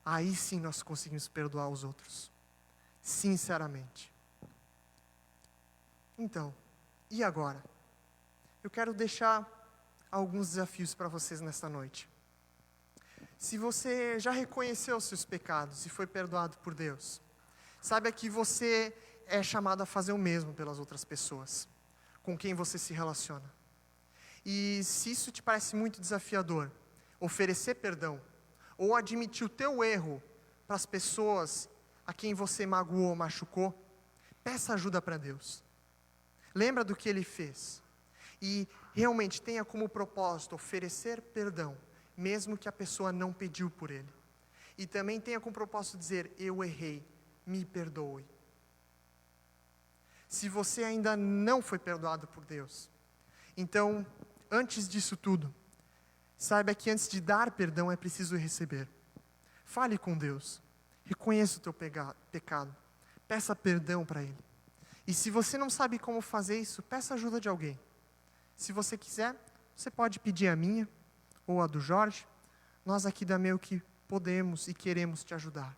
aí sim nós conseguimos perdoar os outros. Sinceramente. Então, e agora? Eu quero deixar alguns desafios para vocês nesta noite. Se você já reconheceu os seus pecados e foi perdoado por Deus, saiba que você é chamado a fazer o mesmo pelas outras pessoas, com quem você se relaciona. E se isso te parece muito desafiador, oferecer perdão, ou admitir o teu erro para as pessoas a quem você magoou ou machucou, peça ajuda para Deus. Lembra do que Ele fez. E realmente tenha como propósito oferecer perdão, mesmo que a pessoa não pediu por ele. E também tenha como propósito dizer, eu errei, me perdoe. Se você ainda não foi perdoado por Deus, então, antes disso tudo, saiba que antes de dar perdão é preciso receber. Fale com Deus, reconheça o teu pecado, peça perdão para Ele. E se você não sabe como fazer isso, peça ajuda de alguém. Se você quiser, você pode pedir a minha, ou a do Jorge. Nós aqui da Meu que podemos e queremos te ajudar.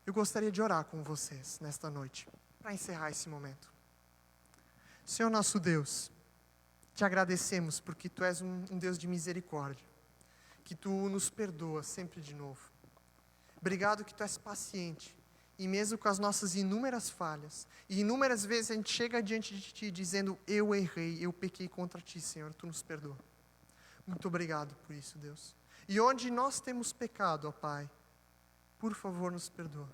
Eu gostaria de orar com vocês nesta noite, para encerrar esse momento. Senhor nosso Deus, te agradecemos porque Tu és um Deus de misericórdia, que Tu nos perdoa sempre de novo. Obrigado que Tu és paciente, e mesmo com as nossas inúmeras falhas, e inúmeras vezes a gente chega diante de Ti dizendo, eu errei, eu pequei contra Ti, Senhor, Tu nos perdoa. Muito obrigado por isso, Deus. E onde nós temos pecado, ó Pai, por favor, nos perdoa.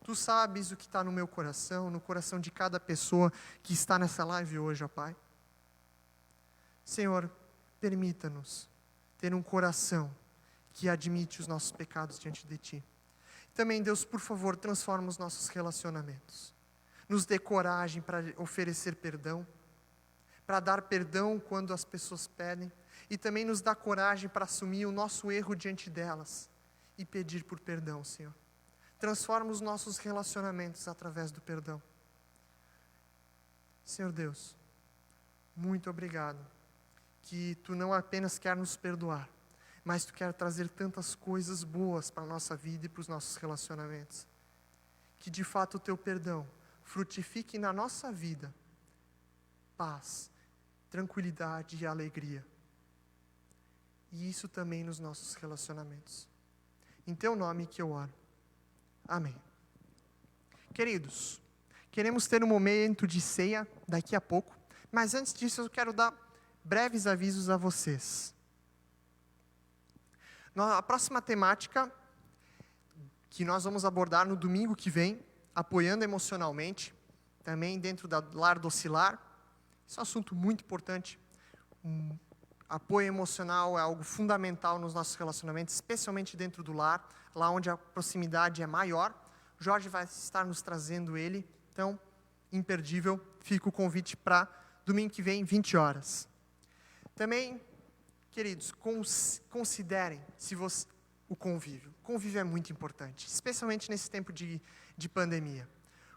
Tu sabes o que está no meu coração, no coração de cada pessoa que está nessa live hoje, ó Pai. Senhor, permita-nos ter um coração que admite os nossos pecados diante de Ti. Também, Deus, por favor, transforma os nossos relacionamentos. Nos dê coragem para oferecer perdão, para dar perdão quando as pessoas pedem, e também nos dá coragem para assumir o nosso erro diante delas e pedir por perdão, Senhor. Transforma os nossos relacionamentos através do perdão. Senhor Deus, muito obrigado, que Tu não apenas quer nos perdoar, mas Tu quer trazer tantas coisas boas para a nossa vida e para os nossos relacionamentos. Que de fato o Teu perdão frutifique na nossa vida paz, tranquilidade e alegria. E isso também nos nossos relacionamentos. Em Teu nome que eu oro. Amém. Queridos, queremos ter um momento de ceia daqui a pouco, mas antes disso eu quero dar breves avisos a vocês. A próxima temática que nós vamos abordar no domingo que vem, apoiando emocionalmente, também dentro da Lar Docilar. Esse é um assunto muito importante. Apoio emocional é algo fundamental nos nossos relacionamentos, especialmente dentro do lar, lá onde a proximidade é maior. O Jorge vai estar nos trazendo ele, então, imperdível, fica o convite para domingo que vem, 20 horas. Também, queridos, considerem o convívio. O convívio é muito importante, especialmente nesse tempo de pandemia.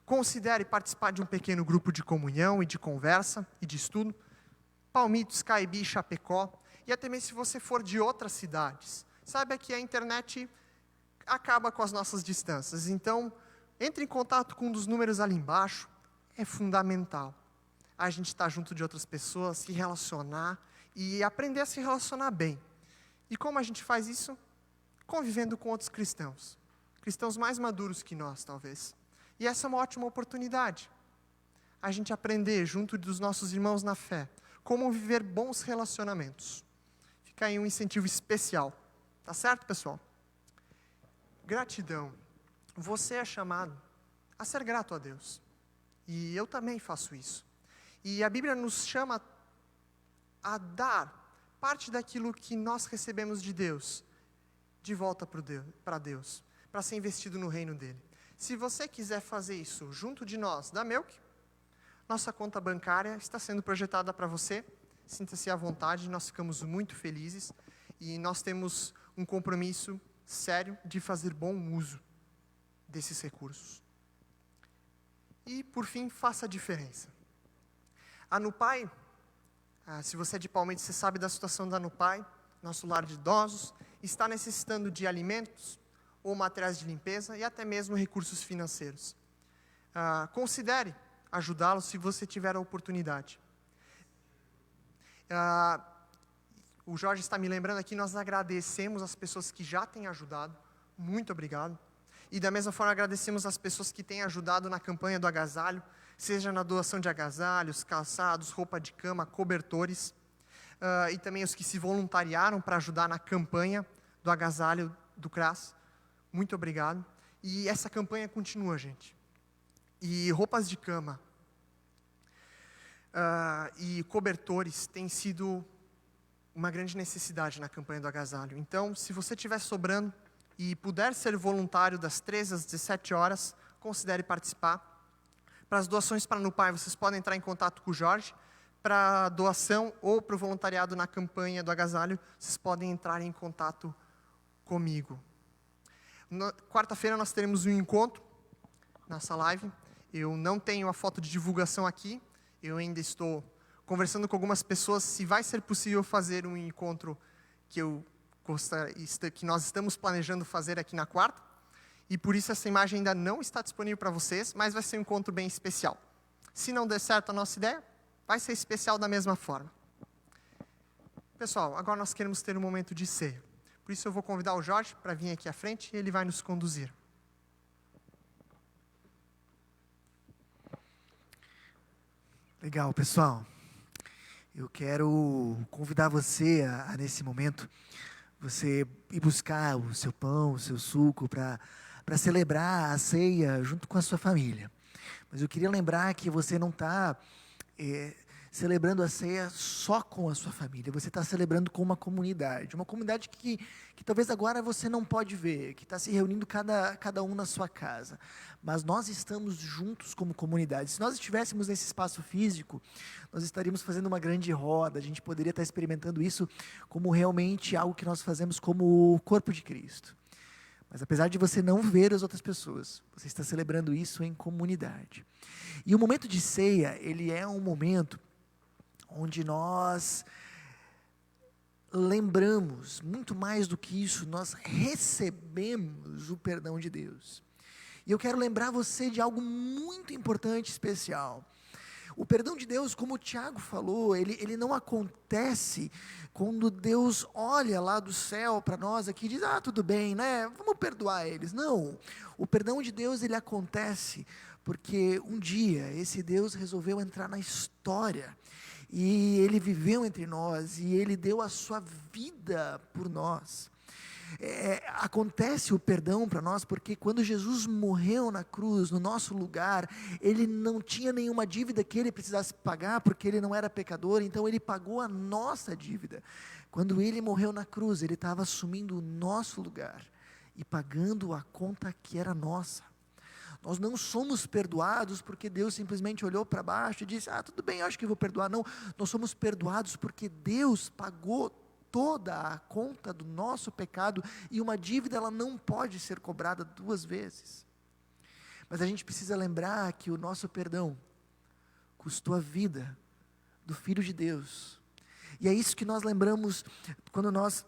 Considere participar de um pequeno grupo de comunhão e de conversa e de estudo. Palmitos, Caibi, Chapecó, e até mesmo se você for de outras cidades. Saiba que a internet acaba com as nossas distâncias. Então, entre em contato com um dos números ali embaixo, é fundamental. A gente estar junto de outras pessoas, se relacionar e aprender a se relacionar bem. E como a gente faz isso? Convivendo com outros cristãos. Cristãos mais maduros que nós, talvez. E essa é uma ótima oportunidade. A gente aprender, junto dos nossos irmãos na fé, como viver bons relacionamentos. Fica aí um incentivo especial. Tá certo, pessoal? Gratidão. Você é chamado a ser grato a Deus. E eu também faço isso. E a Bíblia nos chama a dar parte daquilo que nós recebemos de Deus, de volta para Deus, para ser investido no reino dele. Se você quiser fazer isso junto de nós, da Melk, nossa conta bancária está sendo projetada para você. Sinta-se à vontade, nós ficamos muito felizes e nós temos um compromisso sério de fazer bom uso desses recursos. E, por fim, faça a diferença. A Nupai, se você é de Palmeiras, você sabe da situação da Nupai, nosso lar de idosos, está necessitando de alimentos ou materiais de limpeza e até mesmo recursos financeiros. Considere ajudá-los se você tiver a oportunidade. O Jorge está me lembrando aqui, nós agradecemos as pessoas que já têm ajudado, muito obrigado. E da mesma forma agradecemos as pessoas que têm ajudado na campanha do agasalho, seja na doação de agasalhos, calçados, roupa de cama, cobertores, e também os que se voluntariaram para ajudar na campanha do agasalho do CRAS. Muito obrigado. E essa campanha continua, gente. E roupas de cama e cobertores têm sido uma grande necessidade na campanha do agasalho. Então, se você estiver sobrando e puder ser voluntário das 13 às 17 horas, considere participar. Para as doações para a Nupai, vocês podem entrar em contato com o Jorge. Para a doação ou para o voluntariado na campanha do agasalho, vocês podem entrar em contato comigo. Quarta-feira nós teremos um encontro, nessa live. Eu não tenho a foto de divulgação aqui, eu ainda estou conversando com algumas pessoas se vai ser possível fazer um encontro que nós estamos planejando fazer aqui na quarta. E por isso essa imagem ainda não está disponível para vocês, mas vai ser um encontro bem especial. Se não der certo a nossa ideia, vai ser especial da mesma forma. Pessoal, agora nós queremos ter um momento de ceia. Por isso eu vou convidar o Jorge para vir aqui à frente e ele vai nos conduzir. Legal, pessoal. Eu quero convidar você nesse momento, você ir buscar o seu pão, o seu suco, para celebrar a ceia junto com a sua família. Mas eu queria lembrar que você não está celebrando a ceia só com a sua família, você está celebrando com uma comunidade que talvez agora você não pode ver, que está se reunindo cada um na sua casa, mas nós estamos juntos como comunidade. Se nós estivéssemos nesse espaço físico, nós estaríamos fazendo uma grande roda, a gente poderia estar experimentando isso como realmente algo que nós fazemos como o corpo de Cristo. Mas apesar de você não ver as outras pessoas, você está celebrando isso em comunidade. E o momento de ceia, ele é um momento onde nós lembramos, muito mais do que isso, nós recebemos o perdão de Deus. E eu quero lembrar você de algo muito importante e especial. O perdão de Deus, como o Tiago falou, ele não acontece quando Deus olha lá do céu para nós aqui e diz, tudo bem, né? Vamos perdoar eles. Não, o perdão de Deus, ele acontece porque um dia esse Deus resolveu entrar na história e ele viveu entre nós e ele deu a sua vida por nós. Acontece o perdão para nós porque quando Jesus morreu na cruz, no nosso lugar, ele não tinha nenhuma dívida que ele precisasse pagar, porque ele não era pecador, então ele pagou a nossa dívida. Quando ele morreu na cruz, ele estava assumindo o nosso lugar e pagando a conta que era nossa. Nós não somos perdoados porque Deus simplesmente olhou para baixo e disse, tudo bem, eu acho que vou perdoar. Não, nós somos perdoados porque Deus pagou toda a conta do nosso pecado, e uma dívida ela não pode ser cobrada duas vezes. Mas a gente precisa lembrar que o nosso perdão custou a vida do Filho de Deus. E é isso que nós lembramos quando nós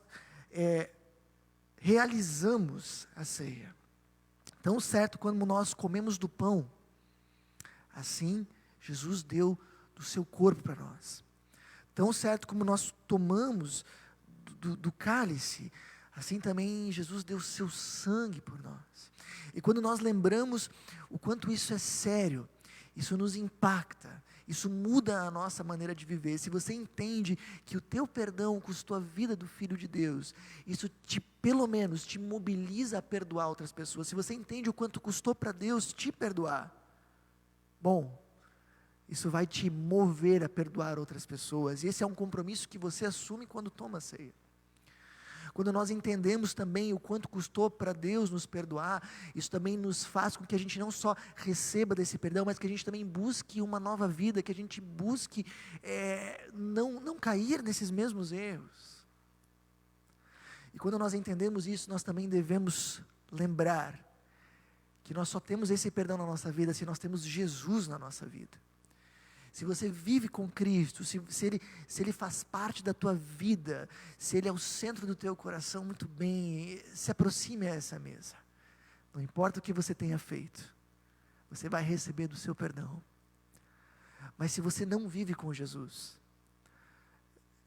realizamos a ceia. Tão certo quando nós comemos do pão, assim Jesus deu do seu corpo para nós. Tão certo como nós tomamos do cálice, assim também Jesus deu o seu sangue por nós. E quando nós lembramos o quanto isso é sério, isso nos impacta, isso muda a nossa maneira de viver. Se você entende que o teu perdão custou a vida do Filho de Deus, isso pelo menos te mobiliza a perdoar outras pessoas. Se você entende o quanto custou para Deus te perdoar, bom, isso vai te mover a perdoar outras pessoas. E esse é um compromisso que você assume quando toma a ceia. Quando nós entendemos também o quanto custou para Deus nos perdoar, isso também nos faz com que a gente não só receba desse perdão, mas que a gente também busque uma nova vida, que a gente busque não cair nesses mesmos erros. E quando nós entendemos isso, nós também devemos lembrar que nós só temos esse perdão na nossa vida se nós temos Jesus na nossa vida. Se você vive com Cristo, se Ele faz parte da tua vida, se Ele é o centro do teu coração, muito bem, se aproxime a essa mesa. Não importa o que você tenha feito, você vai receber do seu perdão. Mas se você não vive com Jesus,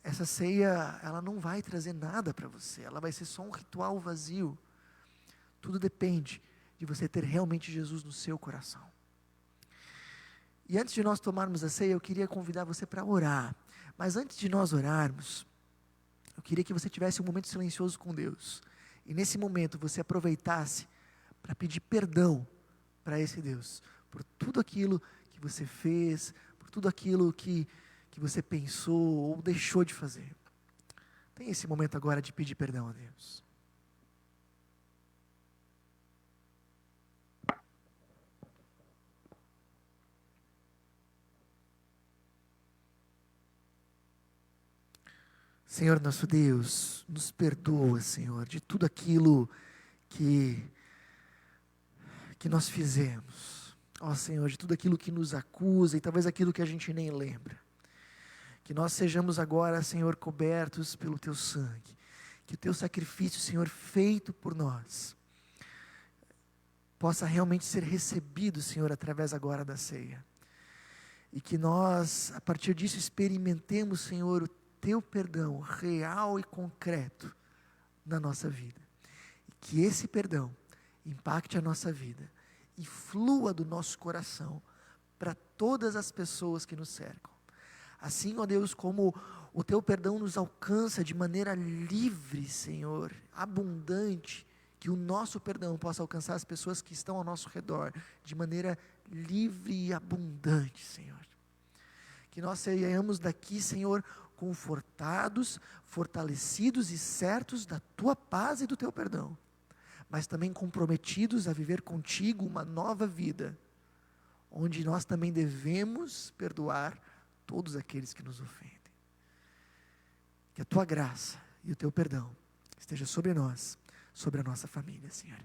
essa ceia, ela não vai trazer nada para você, ela vai ser só um ritual vazio. Tudo depende de você ter realmente Jesus no seu coração. E antes de nós tomarmos a ceia, eu queria convidar você para orar. Mas antes de nós orarmos, eu queria que você tivesse um momento silencioso com Deus. E nesse momento você aproveitasse para pedir perdão para esse Deus. Por tudo aquilo que você fez, por tudo aquilo que você pensou ou deixou de fazer. Tem esse momento agora de pedir perdão a Deus. Senhor nosso Deus, nos perdoa, Senhor, de tudo aquilo que nós fizemos. Ó Senhor, de tudo aquilo que nos acusa e talvez aquilo que a gente nem lembra. Que nós sejamos agora, Senhor, cobertos pelo Teu sangue. Que o Teu sacrifício, Senhor, feito por nós, possa realmente ser recebido, Senhor, através agora da ceia. E que nós, a partir disso, experimentemos, Senhor, o Teu perdão real e concreto na nossa vida. E que esse perdão impacte a nossa vida e flua do nosso coração para todas as pessoas que nos cercam. Assim, ó Deus, como o Teu perdão nos alcança de maneira livre, Senhor, abundante, que o nosso perdão possa alcançar as pessoas que estão ao nosso redor de maneira livre e abundante, Senhor. Que nós saiamos daqui, Senhor, confortados, fortalecidos e certos da Tua paz e do Teu perdão, mas também comprometidos a viver contigo uma nova vida, onde nós também devemos perdoar todos aqueles que nos ofendem. Que a Tua graça e o Teu perdão esteja sobre nós, sobre a nossa família, Senhor.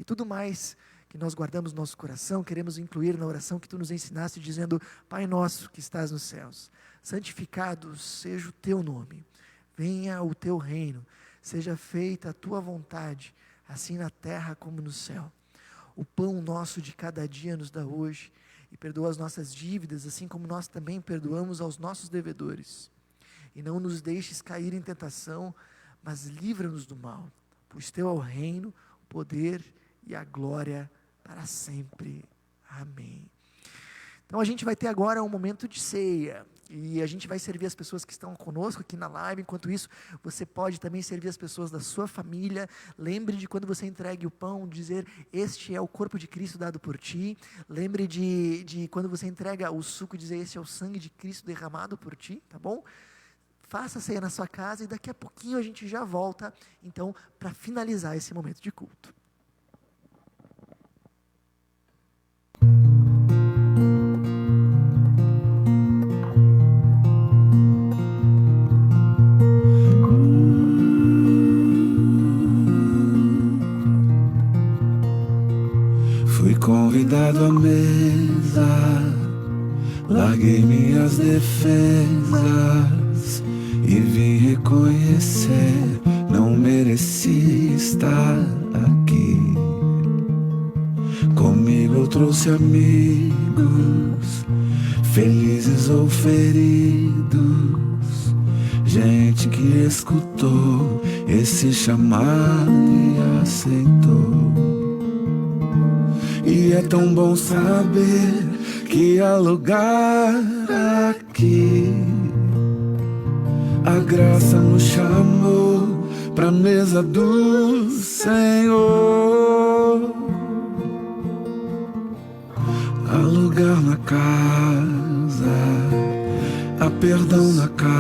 E tudo mais que nós guardamos no nosso coração, queremos incluir na oração que Tu nos ensinaste, dizendo: Pai nosso que estás nos céus, santificado seja o Teu nome, venha o Teu reino, seja feita a Tua vontade, assim na terra como no céu. O pão nosso de cada dia nos dá hoje, e perdoa as nossas dívidas, assim como nós também perdoamos aos nossos devedores. E não nos deixes cair em tentação, mas livra-nos do mal, pois Teu é o reino, o poder e a glória para sempre. Amém. Então a gente vai ter agora um momento de ceia, e a gente vai servir as pessoas que estão conosco aqui na live. Enquanto isso, você pode também servir as pessoas da sua família. Lembre de quando você entregue o pão, dizer: este é o corpo de Cristo dado por ti. Lembre de quando você entrega o suco, dizer: este é o sangue de Cristo derramado por ti, tá bom? Faça a ceia na sua casa e daqui a pouquinho a gente já volta, então, para finalizar esse momento de culto. Fui convidado à mesa, larguei minhas defesas e vim reconhecer não mereci estar aqui. Comigo eu trouxe amigos, felizes ou feridos, gente que escutou esse chamado e aceitou. E é tão bom saber que há lugar aqui. A graça nos chamou pra mesa do Senhor. Há lugar na casa, há perdão na casa.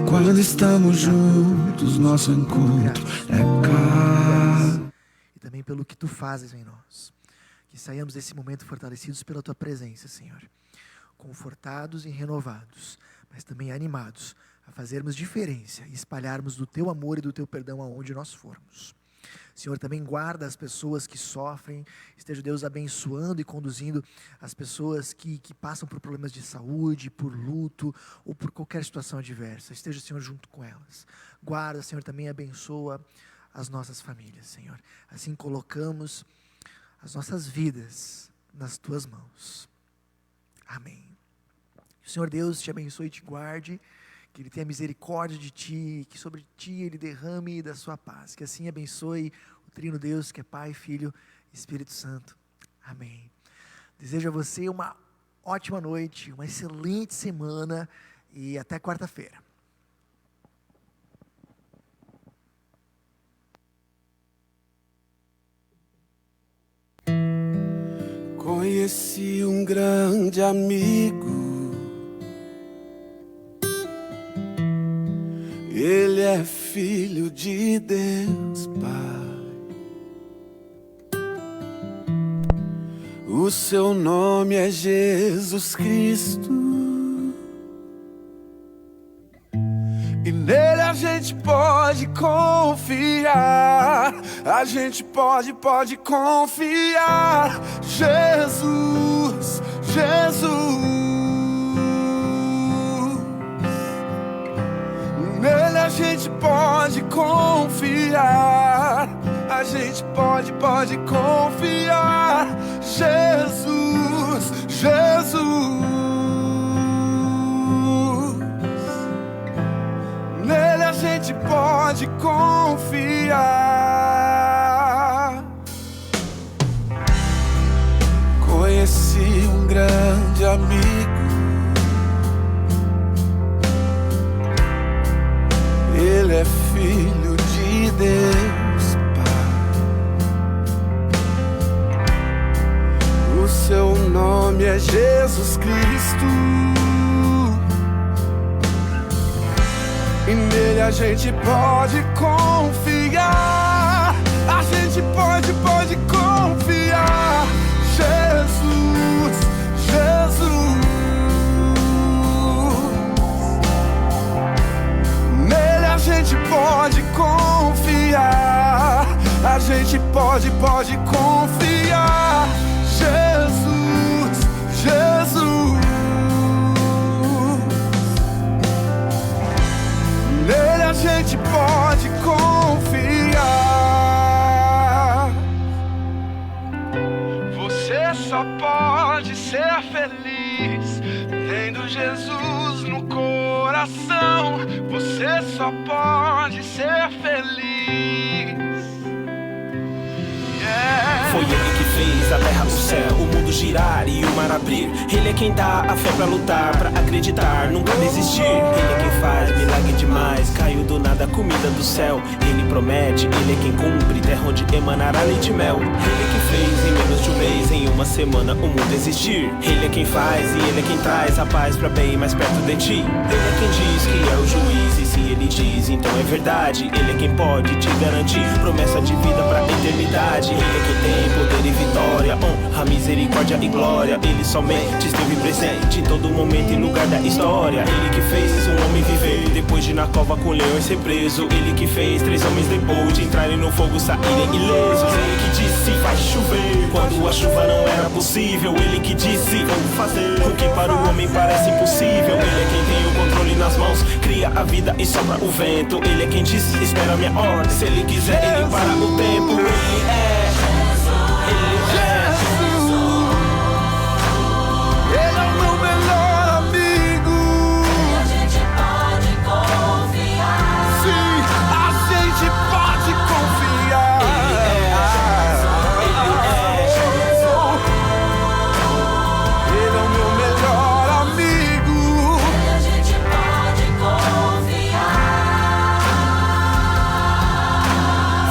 Quando estamos juntos, nosso encontro é casa. E também pelo que Tu fazes em nós. Que saiamos desse momento fortalecidos pela Tua presença, Senhor. Confortados e renovados, mas também animados a fazermos diferença e espalharmos do Teu amor e do Teu perdão aonde nós formos. Senhor, também guarda as pessoas que sofrem, esteja, Deus, abençoando e conduzindo as pessoas que passam por problemas de saúde, por luto ou por qualquer situação adversa. Esteja, Senhor, junto com elas. Guarda, Senhor, também abençoa as nossas famílias, Senhor. Assim colocamos as nossas vidas nas Tuas mãos. Amém. Que o Senhor Deus te abençoe e te guarde, que Ele tenha misericórdia de ti, que sobre ti Ele derrame da sua paz, que assim abençoe o Trino Deus, que é Pai, Filho e Espírito Santo. Amém. Desejo a você uma ótima noite, uma excelente semana e até quarta-feira. Conheci um grande amigo, Ele é filho de Deus, Pai. O seu nome é Jesus Cristo, e nele a gente pode confiar. A gente pode confiar. Jesus, Jesus. Nele a gente pode confiar. A gente pode confiar. Jesus, Jesus. Nele a gente pode confiar. Conheci um grande amigo, Ele é filho de Deus, Pai. O seu nome é Jesus Cristo, e nele a gente pode confiar. A gente pode confiar. Jesus, Jesus. Nele a gente pode confiar. A gente pode confiar. Jesus, Jesus. Nele a gente pode confiar. Você só pode ser feliz tendo Jesus no coração. Você só pode ser feliz. Foi Ele que fez a terra, o céu, o mundo girar e o mar abrir. Ele é quem dá a fé pra lutar, pra acreditar, nunca desistir. Ele é quem faz milagre demais, caiu do nada a comida do céu. Ele promete, Ele é quem cumpre, terra onde emanará leite e mel. Ele é quem fez em menos de um mês, em uma semana, o mundo existir. Ele é quem faz e Ele é quem traz a paz pra bem mais perto de ti. Ele é quem diz que é o juiz, e se Ele diz, então é verdade. Ele é quem pode te garantir promessa de vida pra eternidade. Ele é quem tem poder e vitória, honra, misericórdia e glória. Ele somente esteve presente em todo momento e lugar da história. Ele que fez um homem viver depois de na cova com leões ser preso. Ele que fez 3 homens depois de entrarem no fogo saírem ilesos. Ele que disse vai chover quando a chuva não era possível. Ele que disse vamos fazer o que para o homem parece impossível. Ele é quem tem o controle nas mãos, cria a vida e sopra o vento. Ele é quem disse, espera a minha ordem. Se ele quiser, ele para o tempo. Ele é Jesus. Ele é Jesus. Ele é o meu melhor amigo. E a gente pode confiar. Sim, a gente pode confiar. Ele é o meu melhor amigo. E a gente pode confiar.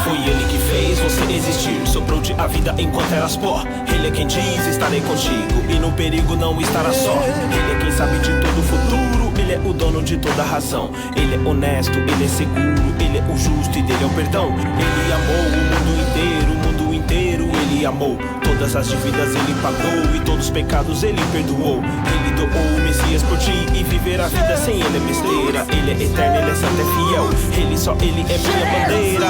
Foi ele que fez você existir, soprou-te a vida enquanto eras pó. Ele é quem diz, estarei contigo, e no perigo não estará só. Ele é quem sabe de todo o futuro, ele é o dono de toda a razão. Ele é honesto, ele é seguro, ele é o justo e dele é o perdão. Ele amou o mundo inteiro ele amou. Todas as dívidas ele pagou e todos os pecados ele perdoou. Ele doou o Messias por ti e viver a vida sem ele é besteira. Ele é eterno, ele é santo, é fiel. Ele é minha bandeira.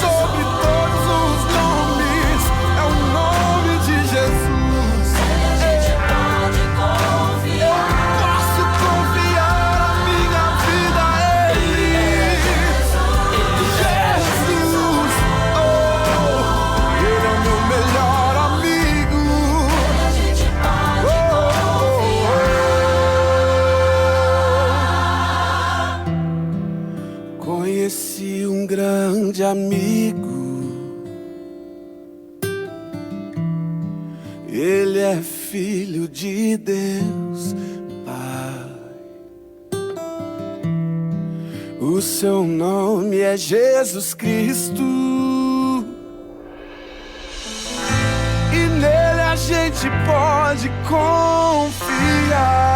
Sobre todos os nomes, é o nome de Jesus. A gente pode confiar. Eu posso confiar a minha vida a Ele. Jesus, oh, Ele é o meu melhor amigo. A gente pode confiar. Conheci um grande amigo. Ele é filho de Deus, Pai. O seu nome é Jesus Cristo. E nele a gente pode confiar.